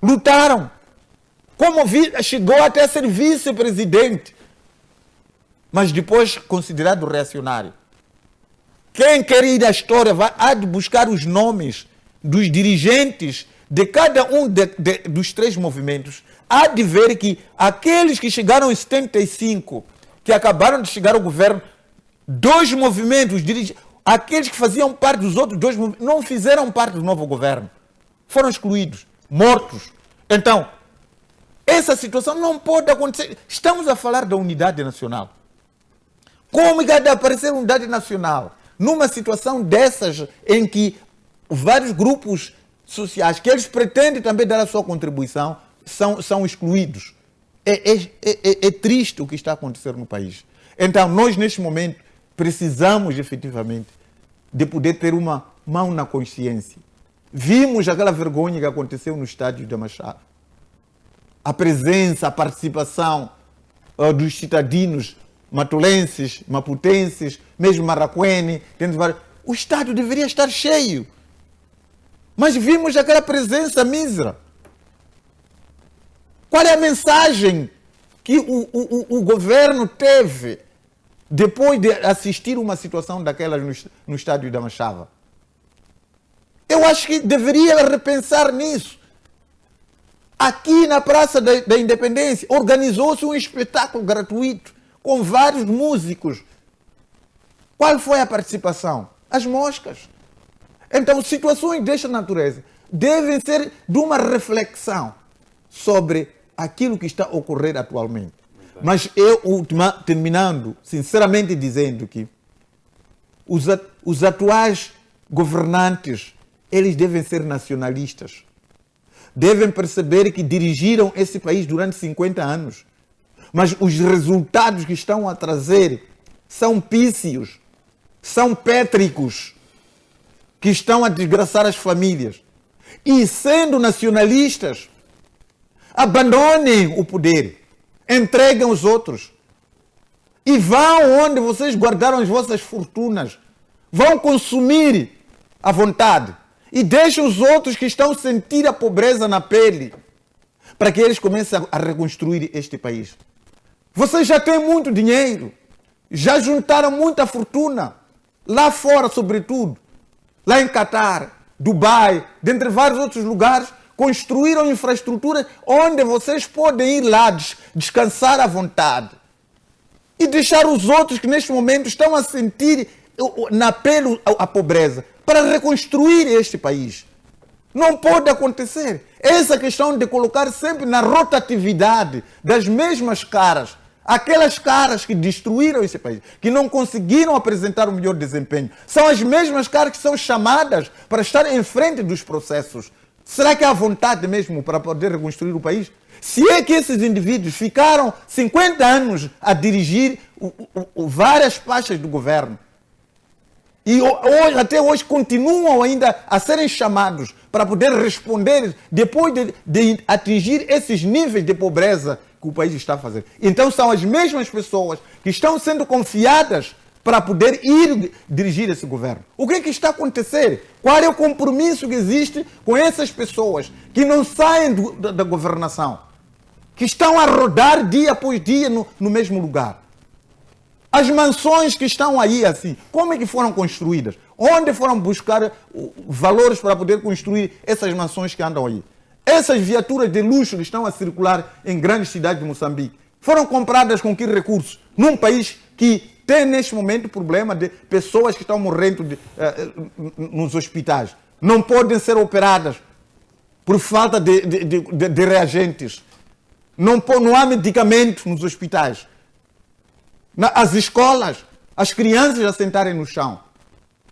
lutaram. Como chegou até a ser vice-presidente, mas depois considerado reacionário. Quem quer ir à história há de buscar os nomes dos dirigentes de cada um dos três movimentos. Há de ver que aqueles que chegaram em 75, que acabaram de chegar ao governo, dois movimentos, aqueles que faziam parte dos outros dois movimentos, não fizeram parte do novo governo. Foram excluídos, mortos. Então, Essa situação não pode acontecer. Estamos a falar da unidade nacional. Como é que há de aparecer unidade nacional numa situação dessas em que vários grupos sociais que eles pretendem também dar a sua contribuição são excluídos? É triste o que está acontecendo no país. Então, nós, neste momento, precisamos efetivamente de poder ter uma mão na consciência. Vimos aquela vergonha que aconteceu no estádio de Machado. A presença, a participação dos cidadãos matolenses, maputenses, mesmo Maracuene. O estádio deveria estar cheio. Mas vimos aquela presença mísera. Qual é a mensagem que o governo teve depois de assistir uma situação daquelas no estádio da Machava? Eu acho que deveria repensar nisso. Aqui na Praça da Independência organizou-se um espetáculo gratuito com vários músicos. Qual foi a participação? As moscas. Então, situações desta natureza devem ser de uma reflexão sobre aquilo que está a ocorrer atualmente. Mas eu, terminando, sinceramente dizendo que os atuais governantes, eles devem ser nacionalistas. Devem perceber que dirigiram esse país durante 50 anos. Mas os resultados que estão a trazer são pícios, são pétricos, que estão a desgraçar as famílias. E sendo nacionalistas, abandonem o poder, entreguem os outros e vão onde vocês guardaram as vossas fortunas, vão consumir à vontade e deixem os outros que estão a sentir a pobreza na pele para que eles comecem a reconstruir este país. Vocês já têm muito dinheiro, já juntaram muita fortuna, lá fora sobretudo, lá em Catar, Dubai, dentre vários outros lugares, construíram infraestruturas onde vocês podem ir lá descansar à vontade e deixar os outros que neste momento estão a sentir na pele a pobreza para reconstruir este país. Não pode acontecer. Essa questão de colocar sempre na rotatividade das mesmas caras, aquelas caras que destruíram esse país, que não conseguiram apresentar o melhor desempenho, são as mesmas caras que são chamadas para estar em frente dos processos. Será que há vontade mesmo para poder reconstruir o país? Se é que esses indivíduos ficaram 50 anos a dirigir várias pastas do governo e até hoje continuam ainda a serem chamados para poder responder depois de atingir esses níveis de pobreza que o país está a fazer. Então são as mesmas pessoas que estão sendo confiadas para poder ir dirigir esse governo. O que é que está a acontecer? Qual é o compromisso que existe com essas pessoas que não saem da governação? Que estão a rodar dia após dia no mesmo lugar? As mansões que estão aí assim, como é que foram construídas? Onde foram buscar valores para poder construir essas mansões que andam aí? Essas viaturas de luxo que estão a circular em grandes cidades de Moçambique foram compradas com que recursos? Num país que tem neste momento problema de pessoas que estão morrendo nos hospitais. Não podem ser operadas por falta de reagentes. Não há medicamento nos hospitais. As escolas, as crianças a sentarem no chão.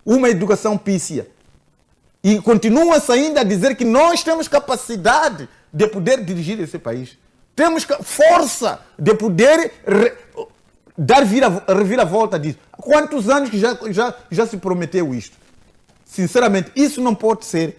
Uma educação pífia. E continua-se ainda a dizer que nós temos capacidade de poder dirigir esse país. Temos força de poder dar reviravolta disso. Há quantos anos que já se prometeu isto? Sinceramente, isso não pode ser.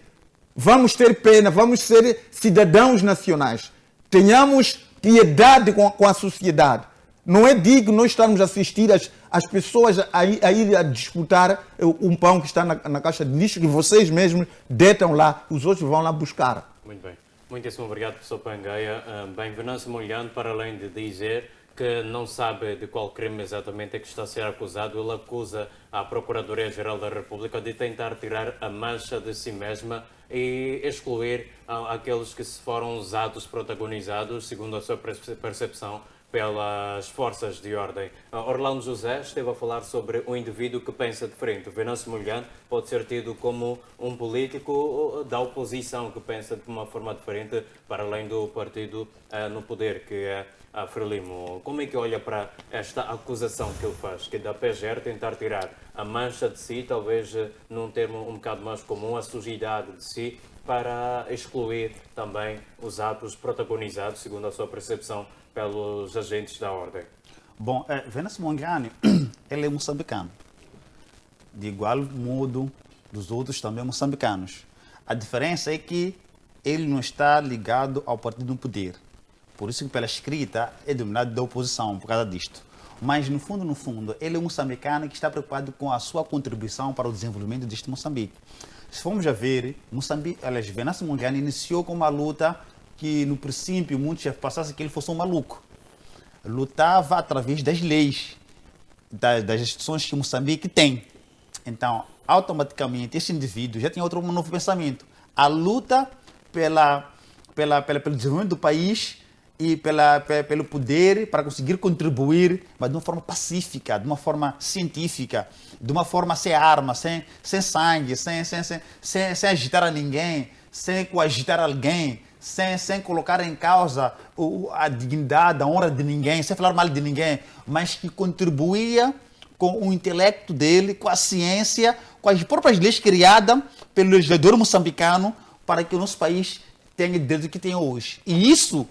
Vamos ter pena, vamos ser cidadãos nacionais. Tenhamos piedade com a sociedade. Não é digno nós estarmos a assistir as pessoas a ir a disputar um pão que está na caixa de lixo que vocês mesmos detam lá, os outros vão lá buscar. Muito bem. Muitíssimo obrigado, professor Pangaia. Bem, Venâncio Molhano, para além de dizer que não sabe de qual crime exatamente é que está a ser acusado, ele acusa a Procuradoria-Geral da República de tentar tirar a mancha de si mesma e excluir aqueles que foram usados, protagonizados, segundo a sua percepção, pelas forças de ordem. Orlando José esteve a falar sobre um indivíduo que pensa diferente. Venâncio Mondlane pode ser tido como um político da oposição que pensa de uma forma diferente para além do partido no poder, que é a Frelimo. Como é que olha para esta acusação que ele faz, que da PGR tentar tirar a mancha de si, talvez num termo um bocado mais comum, a sujidade de si, para excluir também os atos protagonizados, segundo a sua percepção, pelos agentes da ordem? Bom, Venâncio Mondlane, ele é moçambicano. De igual modo dos outros também moçambicanos. A diferença é que ele não está ligado ao partido no poder. Por isso que pela escrita é denominado da oposição, por causa disto. Mas no fundo, ele é um moçambicano que está preocupado com a sua contribuição para o desenvolvimento deste Moçambique. Se formos a ver, Venâncio Mondlane iniciou com uma luta que no princípio muitos pensassem que ele fosse um maluco. Lutava através das leis, das instituições que Moçambique tem. Então, automaticamente, esse indivíduo já tinha outro novo pensamento. A luta pelo desenvolvimento do país e pelo poder para conseguir contribuir, mas de uma forma pacífica, de uma forma científica, de uma forma sem arma, sem sangue, sem agitar a ninguém, sem coagitar alguém, sem colocar em causa a dignidade, a honra de ninguém, sem falar mal de ninguém, mas que contribuía com o intelecto dele, com a ciência, com as próprias leis criadas pelo legislador moçambicano para que o nosso país tenha o direito que tem hoje. E isso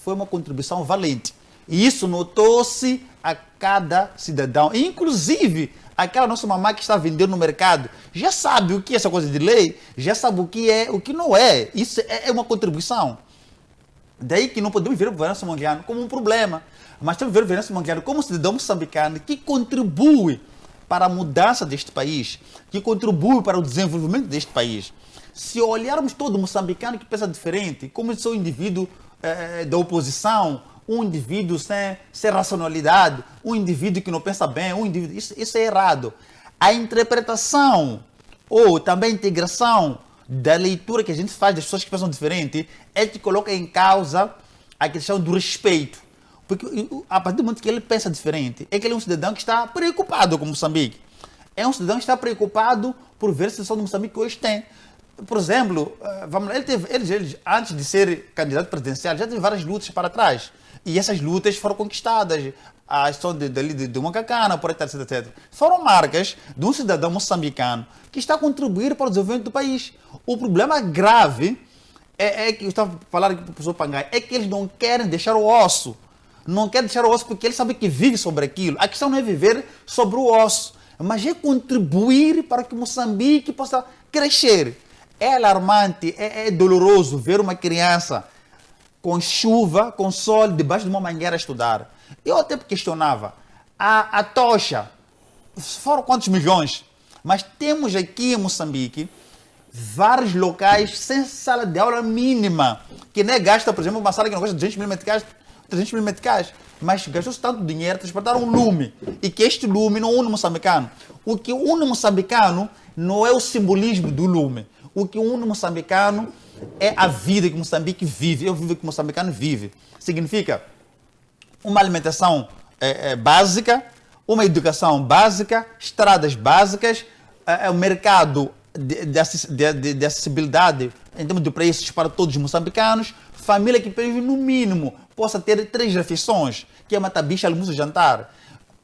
foi uma contribuição valente. E isso notou-se a cada cidadão, inclusive aquela nossa mamãe que está vendendo no mercado, já sabe o que é essa coisa de lei, já sabe o que é, o que não é. Isso é uma contribuição. Daí que não podemos ver o Venâncio Mondlane como um problema, mas temos que ver o Venâncio Mondlane como um cidadão moçambicano que contribui para a mudança deste país, que contribui para o desenvolvimento deste país. Se olharmos todo moçambicano que pensa diferente, como se é um indivíduo da oposição, um indivíduo sem racionalidade, um indivíduo que não pensa bem, isso é errado. A interpretação ou também a integração da leitura que a gente faz das pessoas que pensam diferente é que coloca em causa a questão do respeito. Porque a partir do momento que ele pensa diferente, é que ele é um cidadão que está preocupado com Moçambique. É um cidadão que está preocupado por ver a situação de Moçambique que hoje tem. Por exemplo, ele, antes de ser candidato presidencial, já teve várias lutas para trás. E essas lutas foram conquistadas. A questão de Macacana, por etc, etc. Foram marcas de um cidadão moçambicano que está a contribuir para o desenvolvimento do país. O problema grave é que eu estava falando aqui para o professor Pangai, é que eles não querem deixar o osso. Não querem deixar o osso porque eles sabem que vive sobre aquilo. A questão não é viver sobre o osso, mas é contribuir para que Moçambique possa crescer. É alarmante, é doloroso ver uma criança com chuva, com sol, debaixo de uma mangueira a estudar. Eu até questionava, a tocha, foram quantos milhões? Mas temos aqui em Moçambique vários locais sem sala de aula mínima, que nem gasta, por exemplo, uma sala que não gasta 200 mil meticais, 300 mil meticais, mas gastou-se tanto dinheiro, transportar um lume, e que este lume não une moçambicano. O que une moçambicano não é o simbolismo do lume. O que une moçambicano é a vida que Moçambique vive, é o vivo que moçambicano vive. Significa uma alimentação básica, uma educação básica, estradas básicas, um mercado de acessibilidade em termos de preços para todos os moçambicanos, família que vive no mínimo possa ter 3 refeições, que é matabicha, almoço e jantar.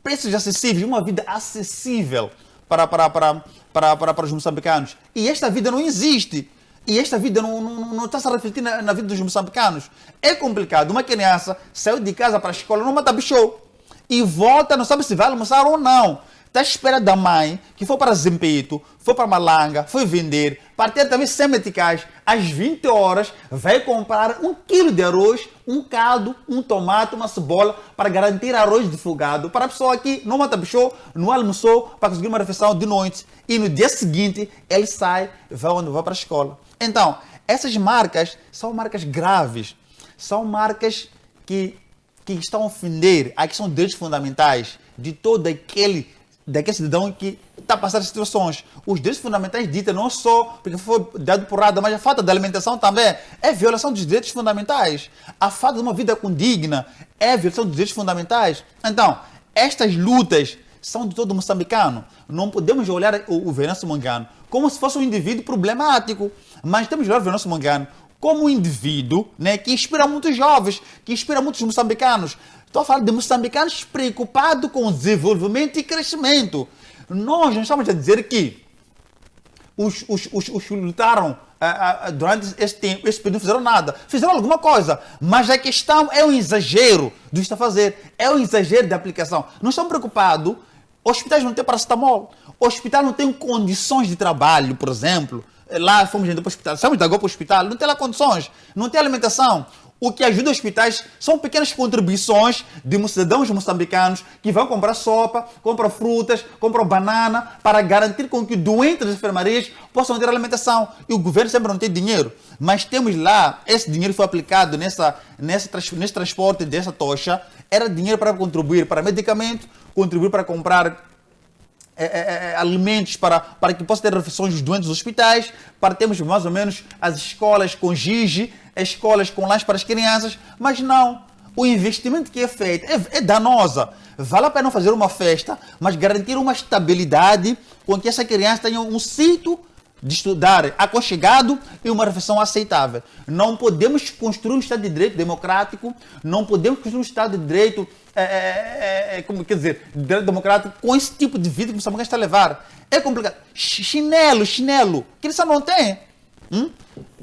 Preços acessíveis, uma vida acessível para os moçambicanos. E esta vida não existe. E esta vida não está se a refletir na vida dos moçambicanos. É complicado. Uma criança saiu de casa para a escola, não matabichou. E volta, não sabe se vai almoçar ou não. Está à espera da mãe, que foi para Zimpeto, foi para Malanga, foi vender, partir também 100 meticais, às 20 horas, vai comprar 1 quilo de arroz, um caldo, um tomate, uma cebola, para garantir arroz defogado, para a pessoa que não matabichou, não almoçou, para conseguir uma refeição de noite. E no dia seguinte, ele sai, vai para a escola. Então, essas marcas são marcas graves, são marcas que estão a ofender a questão de direitos fundamentais de todo aquele daquele cidadão que está a passar situações. Os direitos fundamentais ditos não só porque foi dado porrada, mas a falta de alimentação também é violação dos direitos fundamentais. A falta de uma vida condigna é violação dos direitos fundamentais. Então, estas lutas são de todo moçambicano. Não podemos olhar o Venâncio Mondlane como se fosse um indivíduo problemático, mas temos que olhar o Venâncio Mondlane como um indivíduo, né, que inspira muitos jovens, que inspira muitos moçambicanos. Estou a falar de moçambicanos preocupados com o desenvolvimento e crescimento. Nós não estamos a dizer que os que lutaram durante esse tempo, esse período, não fizeram nada. Fizeram alguma coisa, mas a questão é o exagero do que está a fazer. É o exagero da aplicação. Não estão preocupados. Hospitais não têm paracetamol. Hospital não tem condições de trabalho, por exemplo. Lá fomos indo para o hospital. Estamos agora para o hospital. Não tem lá condições. Não tem alimentação. O que ajuda os hospitais são pequenas contribuições de cidadãos moçambicanos que vão comprar sopa, compram frutas, compram banana para garantir com que doentes das enfermarias possam ter alimentação. E o governo sempre não tem dinheiro. Mas temos lá, esse dinheiro foi aplicado nesse transporte dessa tocha, era dinheiro para contribuir para medicamento, contribuir para comprar alimentos para que possam ter refeições dos doentes dos hospitais, para termos mais ou menos as escolas com giz, as escolas com lanche para as crianças, mas não. O investimento que é feito é danosa. Vale a pena fazer uma festa, mas garantir uma estabilidade com que essa criança tenha um sítio de estudar aconchegado e uma refeição aceitável. Não podemos construir um Estado de Direito democrático, não podemos construir um Estado de Direito como quer dizer, direito democrático com esse tipo de vida que o Moçambique está a levar. É complicado. Chinelo, criança não tem.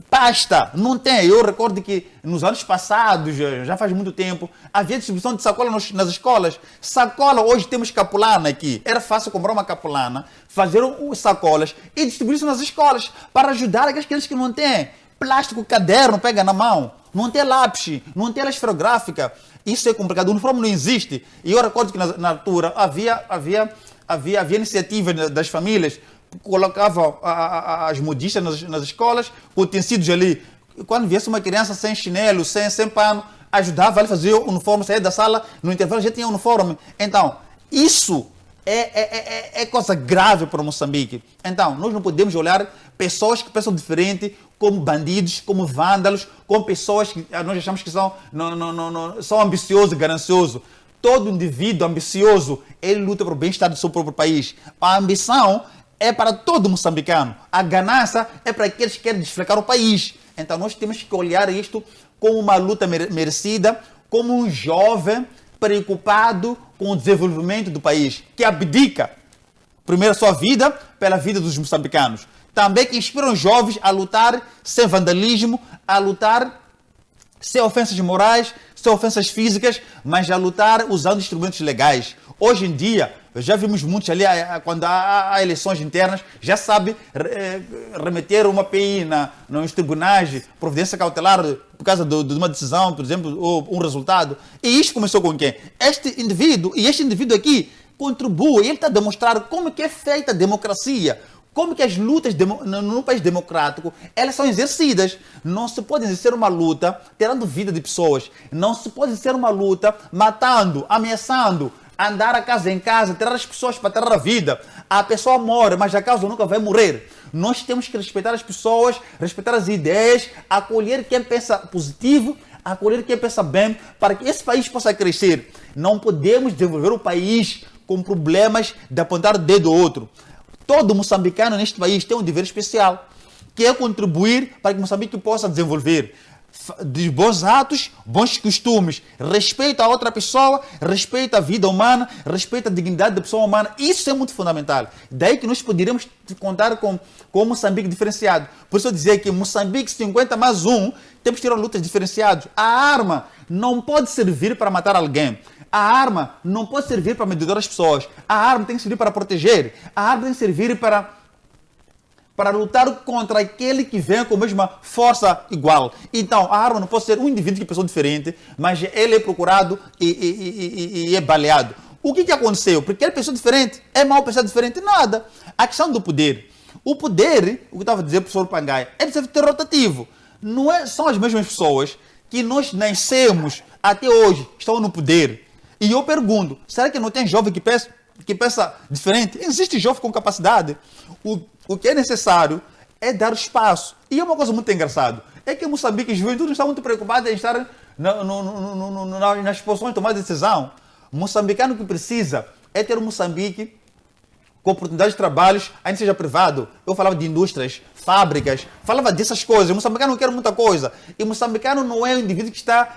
Pasta, não tem. Eu recordo que nos anos passados, já faz muito tempo, havia distribuição de sacola nas escolas. Sacola, hoje temos capulana aqui. Era fácil comprar uma capulana, fazer sacolas e distribuir isso nas escolas para ajudar aquelas crianças que não têm. Plástico, caderno, pega na mão. Não tem lápis, não tem esferográfica. Isso é complicado. O uniforme não existe. E eu recordo que na altura havia iniciativa das famílias, colocavam as modistas nas escolas, com tecidos ali. Quando viesse uma criança sem chinelo, sem pano, ajudava a fazer o uniforme, sair da sala, no intervalo já tinha uniforme. Então, isso é coisa grave para Moçambique. Então, nós não podemos olhar pessoas que pensam diferente como bandidos, como vândalos, como pessoas que nós achamos que são ambiciosos e gananciosos. Todo indivíduo ambicioso, ele luta para o bem-estar do seu próprio país. A ambição é para todo moçambicano. A ganância é para aqueles que querem desflecar o país. Então nós temos que olhar isto como uma luta merecida, como um jovem preocupado com o desenvolvimento do país, que abdica, primeiro, a sua vida pela vida dos moçambicanos. Também que inspiram os jovens a lutar sem vandalismo, a lutar sem ofensas morais, sem ofensas físicas, mas a lutar usando instrumentos legais. Hoje em dia, já vimos muitos ali, quando há eleições internas, já sabe remeter uma PI nos tribunais, providência cautelar por causa de uma decisão, por exemplo, ou um resultado. E isso começou com quem? Este indivíduo aqui contribui, ele está a demonstrar como que é feita a democracia, como que as lutas num país democrático, elas são exercidas. Não se pode exercer uma luta tirando vida de pessoas. Não se pode exercer uma luta matando, ameaçando, andar a casa em casa, tirar as pessoas para tirar a vida. A pessoa morre, mas a causa nunca vai morrer. Nós temos que respeitar as pessoas, respeitar as ideias, acolher quem pensa positivo, acolher quem pensa bem, para que esse país possa crescer. Não podemos desenvolver o país com problemas de apontar o dedo ao outro. Todo moçambicano neste país tem um dever especial, que é contribuir para que Moçambique possa desenvolver de bons atos, bons costumes, respeito a outra pessoa, respeito à vida humana, respeito à dignidade da pessoa humana. Isso é muito fundamental. Daí que nós poderíamos contar com Moçambique diferenciado. Por isso eu dizer que Moçambique 50+1, temos que ter lutas diferenciadas. A arma não pode servir para matar alguém. A arma não pode servir para mediar as pessoas. A arma tem que servir para proteger. A arma tem que servir para lutar contra aquele que vem com a mesma força igual. Então, a arma não pode ser um indivíduo que pensou diferente, mas ele é procurado e é baleado. O que aconteceu? Porque ele pensou diferente. É mal pensar diferente? Nada. A questão do poder. O poder, o que estava a dizer o professor Pangaia, é de ser rotativo. Não são as mesmas pessoas que nós nascemos até hoje, estão no poder. E eu pergunto, será que não tem jovem que pensa que pensa diferente. Existe jovem com capacidade. O que é necessário é dar espaço. E é uma coisa muito engraçada. É que em Moçambique a juventude está muito preocupada em estar nas posições de tomar decisão. O moçambicano que precisa é ter um Moçambique com oportunidades de trabalhos, ainda seja privado. Eu falava de indústrias, fábricas, falava dessas coisas. O moçambicano não quer muita coisa. E o moçambicano não é um indivíduo que está,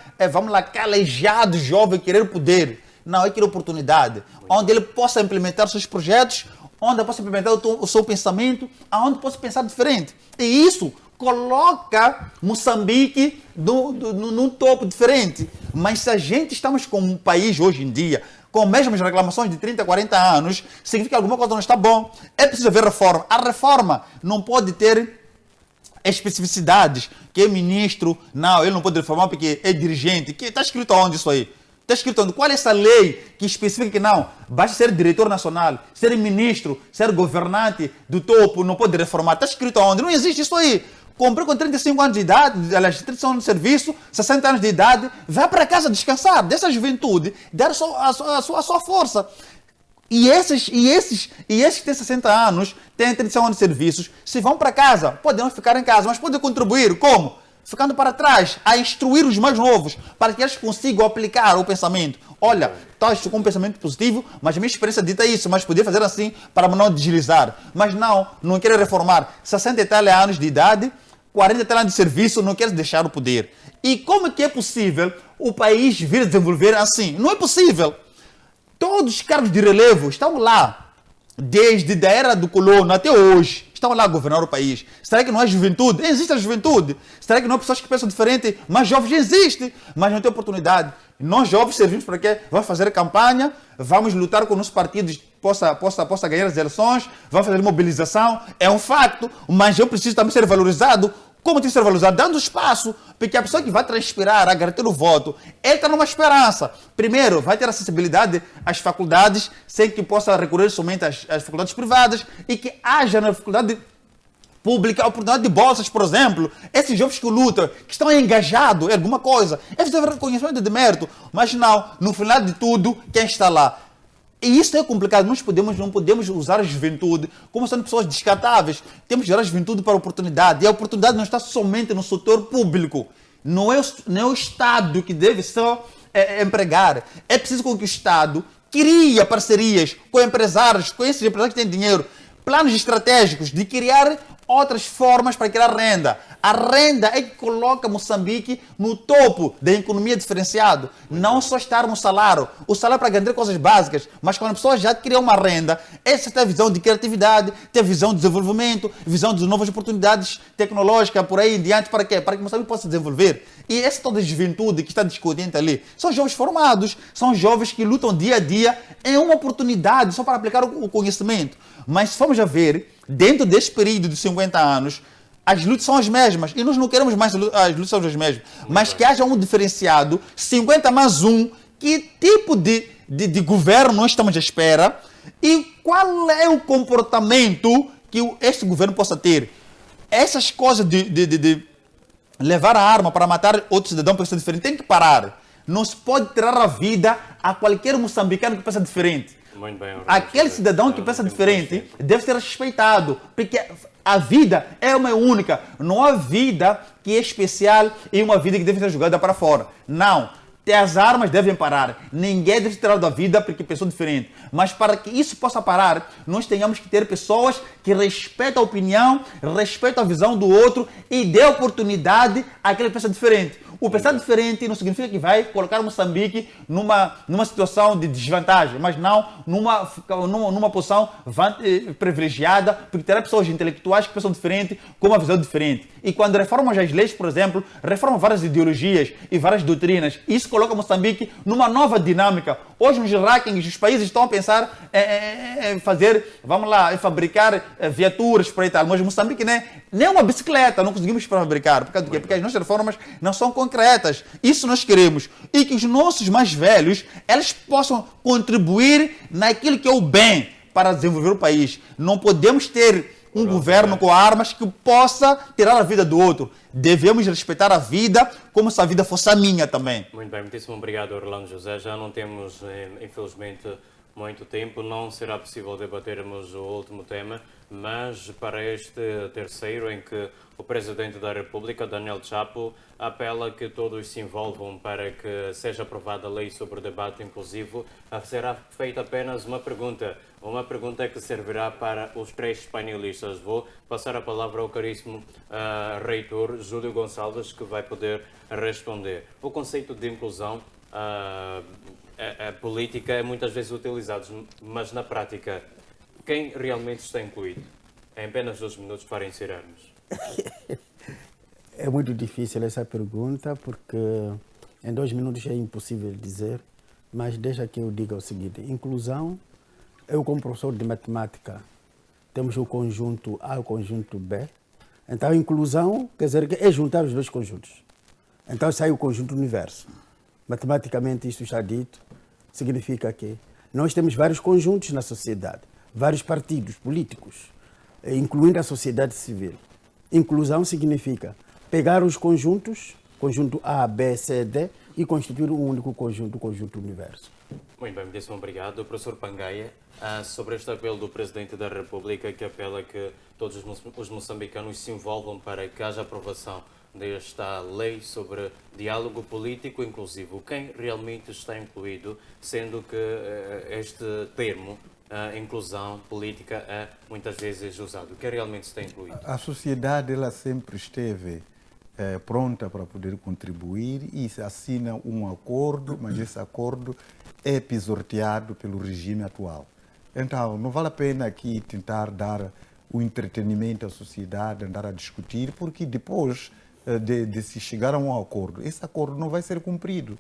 calejado, jovem, querer poder. Não, é querer oportunidade. Onde ele possa implementar seus projetos, onde ele possa implementar o seu pensamento, onde possa pensar diferente. E isso coloca Moçambique num topo diferente. Mas se a gente estamos como um país hoje em dia, com as mesmas reclamações de 30, 40 anos, significa que alguma coisa não está bom. É preciso haver reforma. A reforma não pode ter especificidades, que é ministro, não, ele não pode reformar porque é dirigente. Está escrito onde isso aí? Está escrito onde? Qual é essa lei que especifica que não, basta ser diretor nacional, ser ministro, ser governante do topo, não pode reformar? Está escrito onde? Não existe isso aí. Comprei com 35 anos de idade, aliás, 35 anos de serviço, 60 anos de idade, vai para casa descansar, dessa juventude, dar a sua força. E esses que têm 60 anos, têm 35 anos de serviços, se vão para casa, podem não ficar em casa, mas podem contribuir. Como? Ficando para trás, a instruir os mais novos, para que eles consigam aplicar o pensamento. Olha, estou com um pensamento positivo, mas a minha experiência dita isso, mas podia fazer assim para não deslizar. Mas não quer reformar. 60 e tal anos de idade, 40 e tal anos de serviço, não quer deixar o poder. E como que é possível o país vir a desenvolver assim? Não é possível. Todos os cargos de relevo estão lá, desde a era do colono até hoje. Estão lá a governar o país. Será que não é juventude? Existe a juventude. Será que não há pessoas que pensam diferente? Mas jovens existem, mas não tem oportunidade. Nós jovens servimos para quê? Vamos fazer campanha, vamos lutar com os nossos partidos, possa ganhar as eleições, vamos fazer mobilização. É um facto, mas eu preciso também ser valorizado. Como tem que ser valorizado? Dando espaço, porque a pessoa que vai transpirar, a garantir o voto, ele está numa esperança. Primeiro, vai ter acessibilidade às faculdades, sem que possa recorrer somente às faculdades privadas, e que haja na faculdade pública a oportunidade de bolsas, por exemplo. Esses jovens que lutam, que estão engajados em alguma coisa, eles devem ter reconhecimento de mérito, mas não, no final de tudo, quem está lá? E isso é complicado. Nós não podemos usar a juventude como sendo pessoas descartáveis. Temos que gerar a juventude para a oportunidade. E a oportunidade não está somente no setor público. Não é o Estado que deve só empregar. É preciso que o Estado crie parcerias com empresários, com esses empresários que têm dinheiro, planos estratégicos de criar outras formas para criar renda. A renda é que coloca Moçambique no topo da economia diferenciada. Não só estar no salário. O salário é para garantir coisas básicas, mas quando a pessoa já cria uma renda, essa tem a visão de criatividade, tem a visão de desenvolvimento, visão de novas oportunidades tecnológicas, por aí em diante. Para quê? Para que Moçambique possa desenvolver. E essa toda a juventude que está discutindo ali, são jovens formados, são jovens que lutam dia a dia em uma oportunidade só para aplicar o conhecimento. Mas se formos a ver, dentro deste período de 50 anos, as lutas são as mesmas. E nós não queremos mais as lutas são as mesmas. Mas que haja um diferenciado, 50 mais 1, que tipo de governo nós estamos à espera e qual é o comportamento que este governo possa ter. Essas coisas de levar a arma para matar outro cidadão para ser diferente tem que parar. Não se pode tirar a vida a qualquer moçambicano que pensa diferente. Muito bem, aquele cidadão que pensa diferente deve ser respeitado, porque a vida é uma única. Não há vida que é especial e uma vida que deve ser jogada para fora. Não. As armas devem parar. Ninguém deve ser tirado da vida porque pensou diferente. Mas para que isso possa parar, nós tenhamos que ter pessoas que respeitam a opinião, respeitam a visão do outro e dê oportunidade àquele que pensa diferente. O pensar diferente não significa que vai colocar Moçambique numa situação de desvantagem, mas não numa posição privilegiada, porque terá pessoas intelectuais que pensam diferente, com uma visão diferente. E quando reformam as leis, por exemplo, reformam várias ideologias e várias doutrinas. Isso coloca Moçambique numa nova dinâmica. Hoje, nos rankings, os países estão a pensar em fazer, em fabricar viaturas para e tal. Mas Moçambique nem uma bicicleta não conseguimos fabricar. Por causa do quê? Porque as nossas reformas não são concretas. Isso nós queremos. E que os nossos mais velhos, eles possam contribuir naquilo que é o bem para desenvolver o país. Não podemos ter um governo com armas que possa tirar a vida do outro. Devemos respeitar a vida como se a vida fosse a minha também. Muito bem, muitíssimo obrigado, Orlando José. Já não temos, infelizmente, muito tempo, não será possível debatermos o último tema, mas para este terceiro, em que o Presidente da República, Daniel Chapo, apela que todos se envolvam para que seja aprovada a lei sobre o debate inclusivo, será feita apenas uma pergunta que servirá para os três painelistas. Vou passar a palavra ao caríssimo reitor Júlio Gonçalves, que vai poder responder. O conceito de inclusão a política é muitas vezes utilizado, mas na prática, quem realmente está incluído? Em apenas 2 minutos para encerrarmos. É muito difícil essa pergunta, porque em 2 minutos é impossível dizer, mas deixa que eu diga o seguinte: inclusão, eu como professor de matemática, temos o conjunto A e o conjunto B. Então, inclusão quer dizer que é juntar os dois conjuntos. Então, sai o conjunto universo. Matematicamente, isto está dito, significa que nós temos vários conjuntos na sociedade, vários partidos políticos, incluindo a sociedade civil. Inclusão significa pegar os conjuntos, conjunto A, B, C, D, e constituir um único conjunto, o conjunto universo. Muito bem, muitíssimo obrigado. Professor Pangaia, sobre este apelo do Presidente da República, que apela que todos os moçambicanos se envolvam para que haja aprovação desta lei sobre diálogo político inclusivo. Quem realmente está incluído, sendo que este termo, inclusão política, é muitas vezes usado? Quem realmente está incluído? A sociedade ela sempre esteve pronta para poder contribuir e se assina um acordo, mas esse acordo é pisoteado pelo regime atual. Então, não vale a pena aqui tentar dar o entretenimento à sociedade, andar a discutir, porque depois de se chegar a um acordo, esse acordo não vai ser cumprido.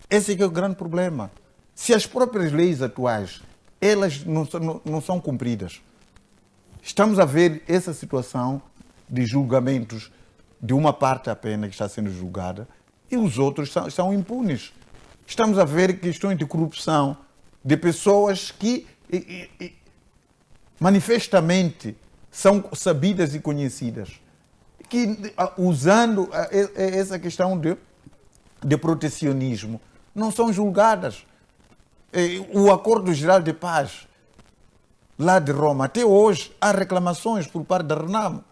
Esse é o grande problema. Se as próprias leis atuais, elas não são cumpridas, estamos a ver essa situação de julgamentos de uma parte apenas que está sendo julgada e os outros são impunes. Estamos a ver questões de corrupção de pessoas que manifestamente são sabidas e conhecidas, que usando essa questão de protecionismo não são julgadas. O Acordo Geral de Paz lá de Roma, até hoje há reclamações por parte da Renamo.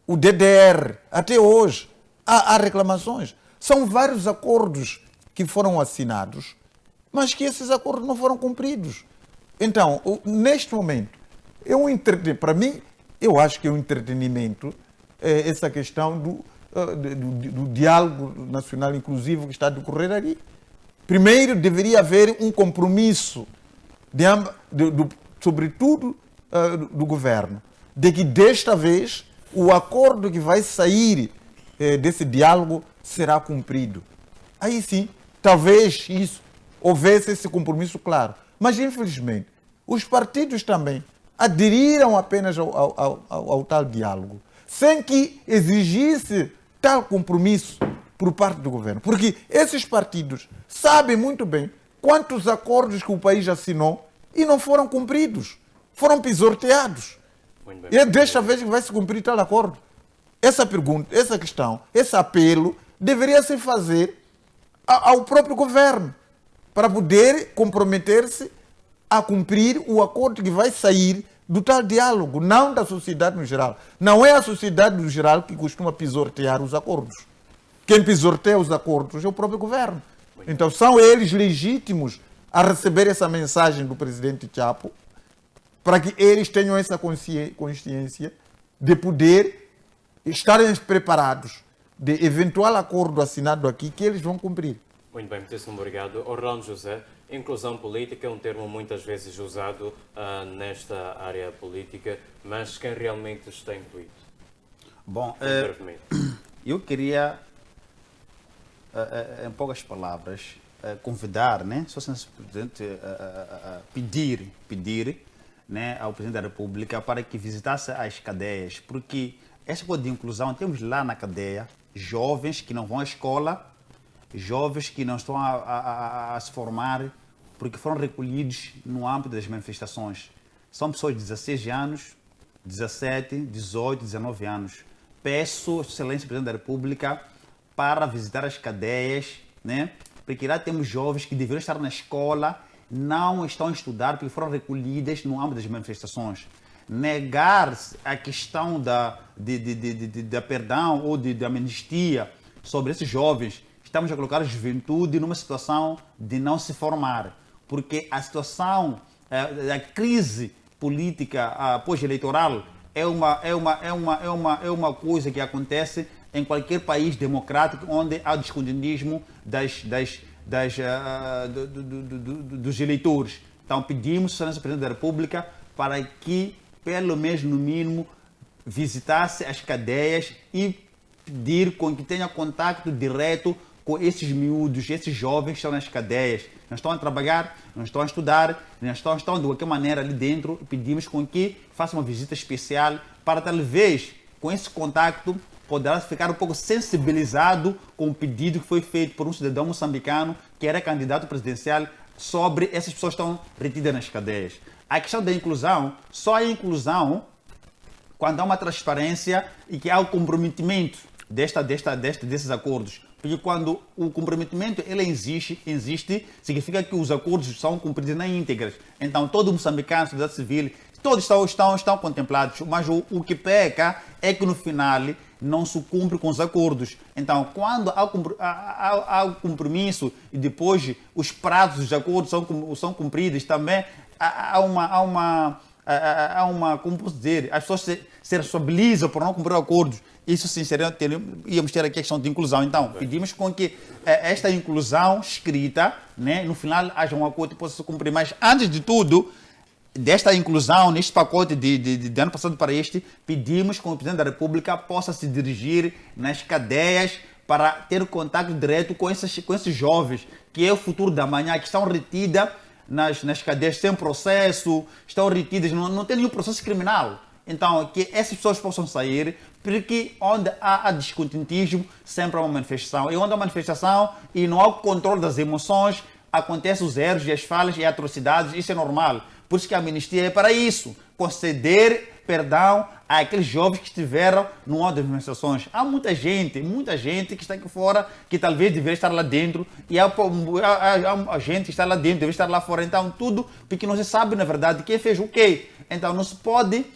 O DDR, até hoje há reclamações. São vários acordos que foram assinados, mas que esses acordos não foram cumpridos. Então, neste momento, para mim, eu acho que é um entretenimento essa questão do diálogo nacional inclusivo que está a decorrer ali. Primeiro, deveria haver um compromisso, sobretudo do governo, de que desta vez o acordo que vai sair desse diálogo será cumprido. Aí sim, talvez houvesse esse compromisso claro. Mas, infelizmente, os partidos também aderiram apenas ao tal diálogo, sem que exigisse tal compromisso por parte do governo. Porque esses partidos sabem muito bem quantos acordos que o país assinou e não foram cumpridos, foram pisoteados. E é desta vez que vai se cumprir tal acordo. Essa pergunta, essa questão, esse apelo deveria se fazer ao próprio governo para poder comprometer-se a cumprir o acordo que vai sair do tal diálogo, não da sociedade no geral. Não é a sociedade no geral que costuma pisotear os acordos. Quem pisoteia os acordos é o próprio governo. Então são eles legítimos a receber essa mensagem do presidente Chapo, para que eles tenham essa consciência de poder estarem preparados de eventual acordo assinado aqui que eles vão cumprir. Muito bem, muitíssimo obrigado. Orlando José, inclusão política é um termo muitas vezes usado nesta área política, mas quem realmente está incluído? Bom, eu queria, em poucas palavras, convidar, né, Sr. Presidente, pedir né, ao Presidente da República para que visitasse as cadeias, porque essa coisa de inclusão, temos lá na cadeia jovens que não vão à escola, jovens que não estão a se formar, porque foram recolhidos no âmbito das manifestações. São pessoas de 16 anos, 17, 18, 19 anos. Peço, Excelência Presidente da República, para visitar as cadeias, né? Porque lá temos jovens que deveriam estar na escola não estão a estudar porque foram recolhidas no âmbito das manifestações. Negar a questão da perdão ou da amnistia sobre esses jovens, estamos a colocar a juventude numa situação de não se formar, porque a situação da crise política pós-eleitoral é uma coisa que acontece em qualquer país democrático onde há descontentismo dos eleitores. Então pedimos à Presidente da República para que, pelo menos no mínimo, visitasse as cadeias e pedir com que tenha contato direto com esses miúdos, esses jovens que estão nas cadeias. Não estão a trabalhar, não estão a estudar, não estão de qualquer maneira ali dentro. Pedimos com que faça uma visita especial para talvez, com esse contato, poderá ficar um pouco sensibilizado com o pedido que foi feito por um cidadão moçambicano que era candidato presidencial sobre essas pessoas que estão retidas nas cadeias. A questão da inclusão, só a inclusão quando há uma transparência e que há o comprometimento desses acordos. Porque quando o comprometimento ele existe, significa que os acordos são cumpridos na íntegra. Então, todo moçambicano, sociedade civil, todos estão contemplados, mas o que peca é que no final não se cumpre com os acordos. Então, quando há o compromisso e depois os prazos dos acordos são cumpridos, também há uma como posso dizer, as pessoas se responsabilizam por não cumprir acordos. Isso, sinceramente, íamos ter aqui a questão de inclusão. Então, pedimos com que esta inclusão escrita, né, no final, haja um acordo que possa se cumprir. Mas, antes de tudo, desta inclusão, neste pacote de ano passado para este, pedimos que o Presidente da República possa se dirigir nas cadeias para ter contato direto com esses jovens, que é o futuro da manhã, que estão retidos nas cadeias sem processo, estão retidos, não tem nenhum processo criminal. Então, que essas pessoas possam sair, porque onde há descontentismo, sempre há uma manifestação. E onde há manifestação e não há o controle das emoções, acontecem os erros e as falhas e atrocidades, isso é normal. Por isso que a amnistia é para isso, conceder perdão àqueles jovens que estiveram no âmbito das manifestações. Há muita gente que está aqui fora, que talvez deveria estar lá dentro, e há gente que está lá dentro, deveria estar lá fora. Então, tudo, porque não se sabe, na verdade, quem fez o quê. Então, não se pode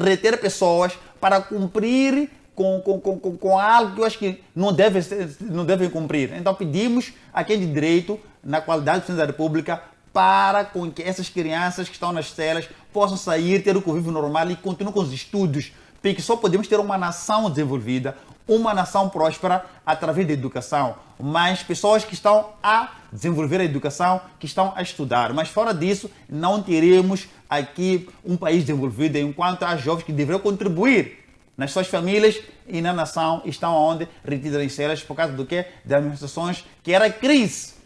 reter pessoas para cumprir com algo que eu acho que não devem cumprir. Então, pedimos a quem de direito, na qualidade de Presidente da República, para com que essas crianças que estão nas celas possam sair, ter o convívio normal e continuar com os estudos, porque só podemos ter uma nação desenvolvida, uma nação próspera através da educação, mas pessoas que estão a desenvolver a educação, que estão a estudar. Mas fora disso, não teremos aqui um país desenvolvido enquanto há jovens que deveriam contribuir nas suas famílias e na nação estão onde retidas em celas por causa do quê? Das manifestações, que era crise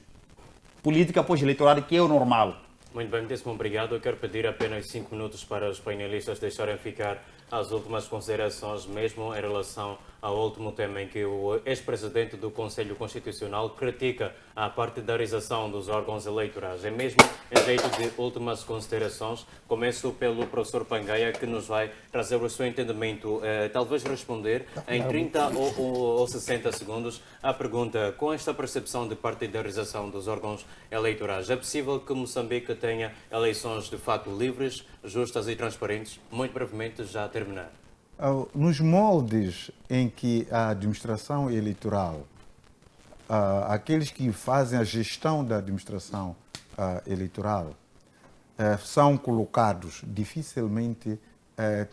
política pós-eleitoral, que é o normal. Muito bem, muitíssimo obrigado. Eu quero pedir apenas 5 minutos para os painelistas deixarem ficar as últimas considerações, mesmo em relação ao último tema em que o ex-presidente do Conselho Constitucional critica a partidarização dos órgãos eleitorais. É mesmo em jeito de últimas considerações. Começo pelo professor Pangaia, que nos vai trazer o seu entendimento, talvez responder em 30 ou 60 segundos à pergunta: com esta percepção de partidarização dos órgãos eleitorais, é possível que Moçambique tenha eleições de fato livres, justas e transparentes? Muito brevemente, já a terminar. Nos moldes em que a administração eleitoral, aqueles que fazem a gestão da administração eleitoral, são colocados, dificilmente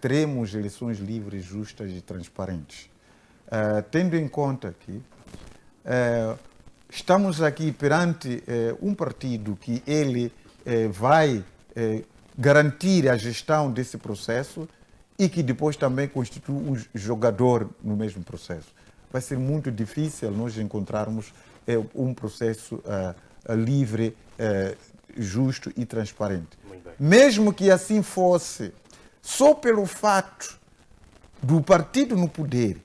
teremos eleições livres, justas e transparentes. Tendo em conta que estamos aqui perante um partido que ele vai garantir a gestão desse processo e que depois também constitui um jogador no mesmo processo. Vai ser muito difícil nós encontrarmos um processo livre, justo e transparente. Mesmo que assim fosse, só pelo fato do partido no poder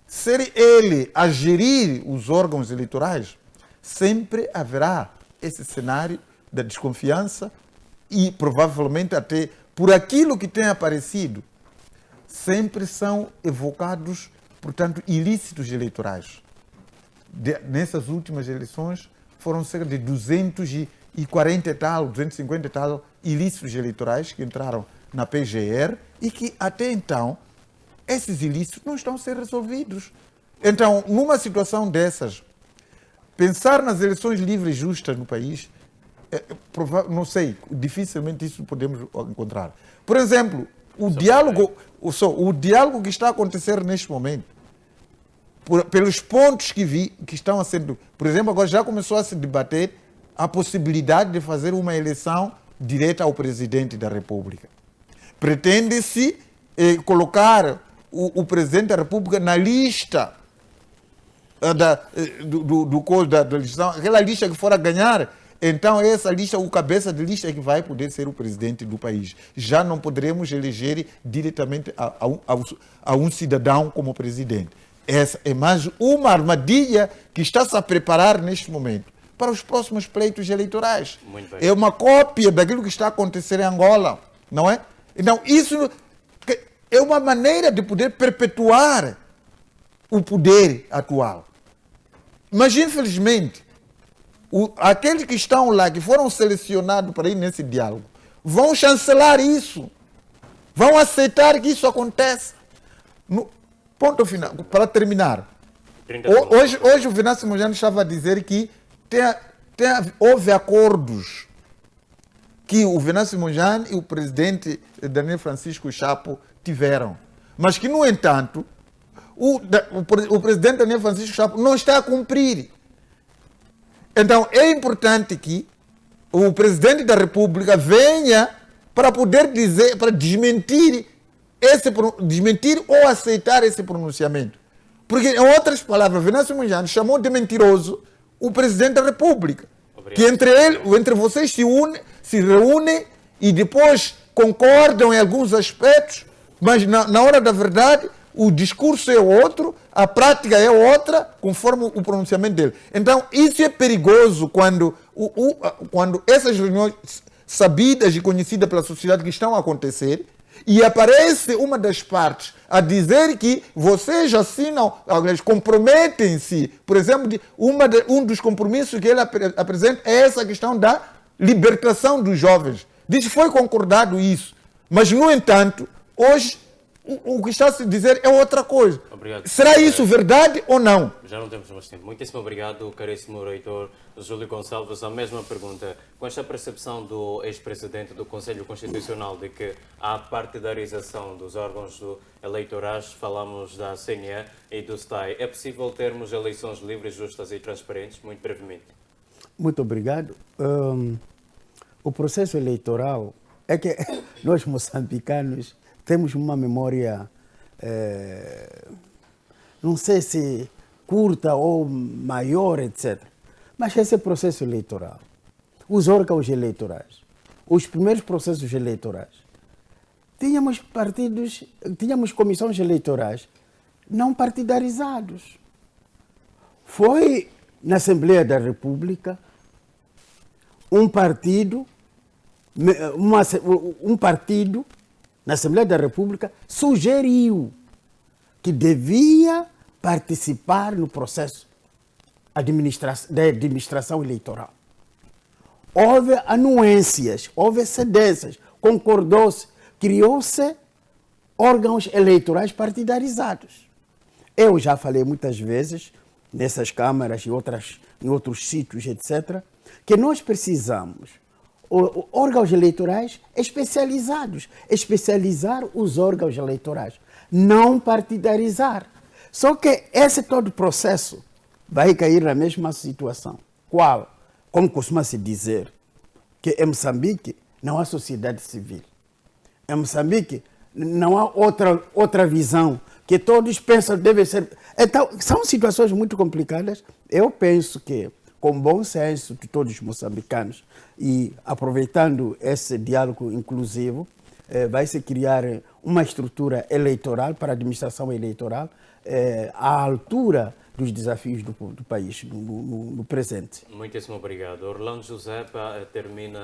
ser ele a gerir os órgãos eleitorais, sempre haverá esse cenário da desconfiança e provavelmente até por aquilo que tem aparecido, sempre são evocados, portanto, ilícitos eleitorais. Nessas últimas eleições foram cerca de 200 240 e tal, 250 e tal ilícitos eleitorais que entraram na PGR e que até então esses ilícitos não estão a ser resolvidos. Então, numa situação dessas, pensar nas eleições livres e justas no país, não sei, dificilmente isso podemos encontrar. Por exemplo, o diálogo que está a acontecer neste momento, pelos pontos que vi, que estão a ser... Por exemplo, agora já começou a se debater a possibilidade de fazer uma eleição direta ao presidente da República. Pretende-se colocar o presidente da República na lista da legislação, aquela lista que for a ganhar, então essa lista, o cabeça de lista é que vai poder ser o presidente do país. Já não poderemos eleger diretamente a um cidadão como presidente. Essa é mais uma armadilha que está-se a preparar neste momento para os próximos pleitos eleitorais. É uma cópia daquilo que está a acontecer em Angola, não é? Então, isso é uma maneira de poder perpetuar o poder atual. Mas, infelizmente, aqueles que estão lá, que foram selecionados para ir nesse diálogo, vão chancelar isso. Vão aceitar que isso aconteça. Ponto final, para terminar. Hoje o Venâncio Mondlane estava a dizer que houve acordos que o Venâncio Mondlane e o presidente Daniel Francisco Chapo tiveram. Mas que, no entanto, o presidente Daniel Francisco Chapo não está a cumprir. Então, é importante que o presidente da República venha para poder dizer, para desmentir ou aceitar esse pronunciamento. Porque, em outras palavras, Venâncio Mondlane chamou de mentiroso o presidente da República. Obrigado. Que entre vocês se reúnem e depois concordam em alguns aspectos, mas na hora da verdade o discurso é outro, a prática é outra, conforme o pronunciamento dele. Então, isso é perigoso quando essas reuniões sabidas e conhecidas pela sociedade que estão a acontecer, e aparece uma das partes a dizer que vocês assinam, eles comprometem-se. Por exemplo, um dos compromissos que ele apresenta é essa questão da libertação dos jovens. Diz que foi concordado isso. Mas, no entanto, hoje o que está a se dizer é outra coisa. Obrigado. Será isso verdade ou não? Já não temos mais tempo. Muitíssimo obrigado, caríssimo reitor Júlio Gonçalves. A mesma pergunta. Com esta percepção do ex-presidente do Conselho Constitucional de que há partidarização dos órgãos eleitorais, falamos da CNE e do STAI, é possível termos eleições livres, justas e transparentes? Muito brevemente. Muito obrigado. O processo eleitoral é que nós moçambicanos temos uma memória, não sei se curta ou maior, etc. Mas esse processo eleitoral, os órgãos eleitorais, os primeiros processos eleitorais, tínhamos comissões eleitorais não partidarizados. Foi na Assembleia da República um partido na Assembleia da República sugeriu que devia participar no processo da administração eleitoral. Houve anuências, houve cedências, concordou-se, criou-se órgãos eleitorais partidarizados. Eu já falei muitas vezes, nessas câmaras e em outros sítios, etc., que nós precisamos órgãos eleitorais especializados, especializar os órgãos eleitorais, não partidarizar. Só que esse todo processo vai cair na mesma situação. Qual? Como costuma-se dizer, que em Moçambique não há sociedade civil. Em Moçambique não há outra visão, que todos pensam que deve ser... Então, são situações muito complicadas. Eu penso que, com bom senso de todos os moçambicanos e aproveitando esse diálogo inclusivo, vai se criar uma estrutura eleitoral para a administração eleitoral à altura dos desafios do país no presente. Muitíssimo obrigado. Orlando José termina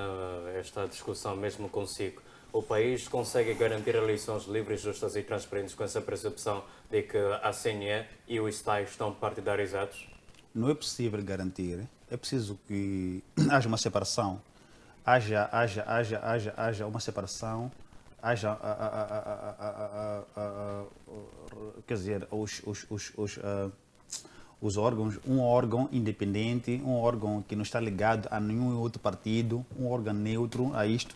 esta discussão mesmo consigo. O país consegue garantir eleições livres, justas e transparentes com essa percepção de que a CNE e o STAI estão partidarizados? não é possível garantir, é preciso que haja uma separação, haja uma separação, haja, quer dizer, os órgãos, um órgão independente, um órgão que não está ligado a nenhum outro partido, um órgão neutro a isto,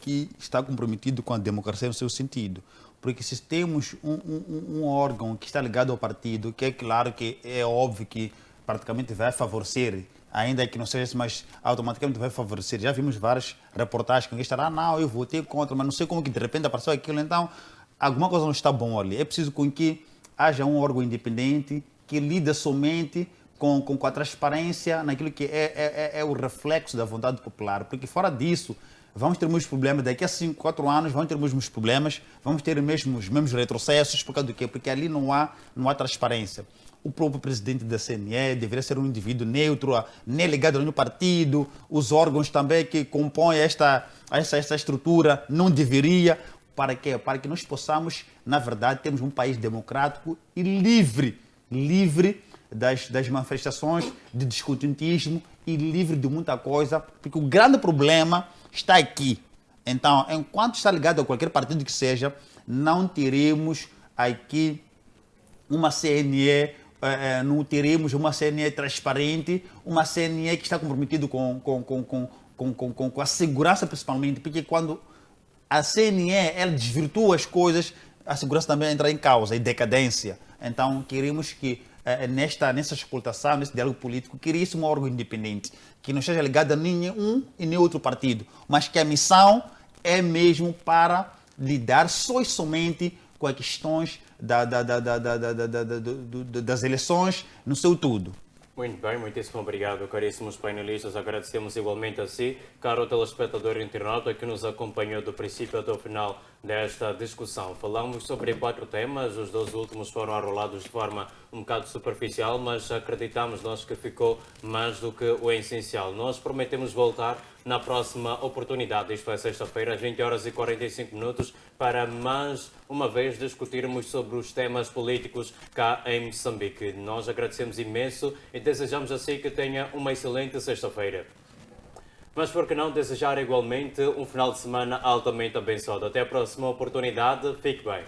que está comprometido com a democracia no seu sentido. Porque se temos um órgão que está ligado ao partido, que é claro que é óbvio que praticamente vai favorecer, ainda que não seja, mas automaticamente vai favorecer. Já vimos várias reportagens que estará, não, eu votei contra, mas não sei como que de repente apareceu aquilo, então alguma coisa não está bom ali. É preciso com que haja um órgão independente que lida somente com a transparência naquilo que é o reflexo da vontade popular, porque fora disso vamos ter muitos problemas, daqui a 5, 4 anos vamos ter muitos problemas, vamos ter os mesmos retrocessos, por causa do quê? Porque ali não há transparência. O próprio presidente da CNE deveria ser um indivíduo neutro, nem ligado a nenhum partido, os órgãos também que compõem esta estrutura não deveria, para quê? Para que nós possamos, na verdade, termos um país democrático e livre das manifestações, de descontentismo e livre de muita coisa, porque o grande problema está aqui. Então, enquanto está ligado a qualquer partido que seja, não teremos aqui uma CNE, não teremos uma CNE transparente, uma CNE que está comprometida com a segurança principalmente, porque quando a CNE ela desvirtua as coisas, a segurança também entra em causa, em decadência. Então, queremos que nessa explotação, nesse diálogo político, crie-se um órgão independente, que não esteja ligado a nenhum e nem outro partido, mas que a missão é mesmo para lidar só e somente com as questões das eleições no seu tudo. Muito bem, muitíssimo obrigado, caríssimos painelistas. Agradecemos igualmente a si, caro telespectador internauta, que nos acompanhou do princípio até o final desta discussão. Falamos sobre 4 temas, os 2 últimos foram arrolados de forma um bocado superficial, mas acreditamos nós que ficou mais do que o essencial. Nós prometemos voltar na próxima oportunidade, isto é sexta-feira, às 20h45, para mais uma vez discutirmos sobre os temas políticos cá em Moçambique. Nós agradecemos imenso e desejamos assim que tenha uma excelente sexta-feira. Mas por que não desejar igualmente um final de semana altamente abençoado. Até a próxima oportunidade, fique bem.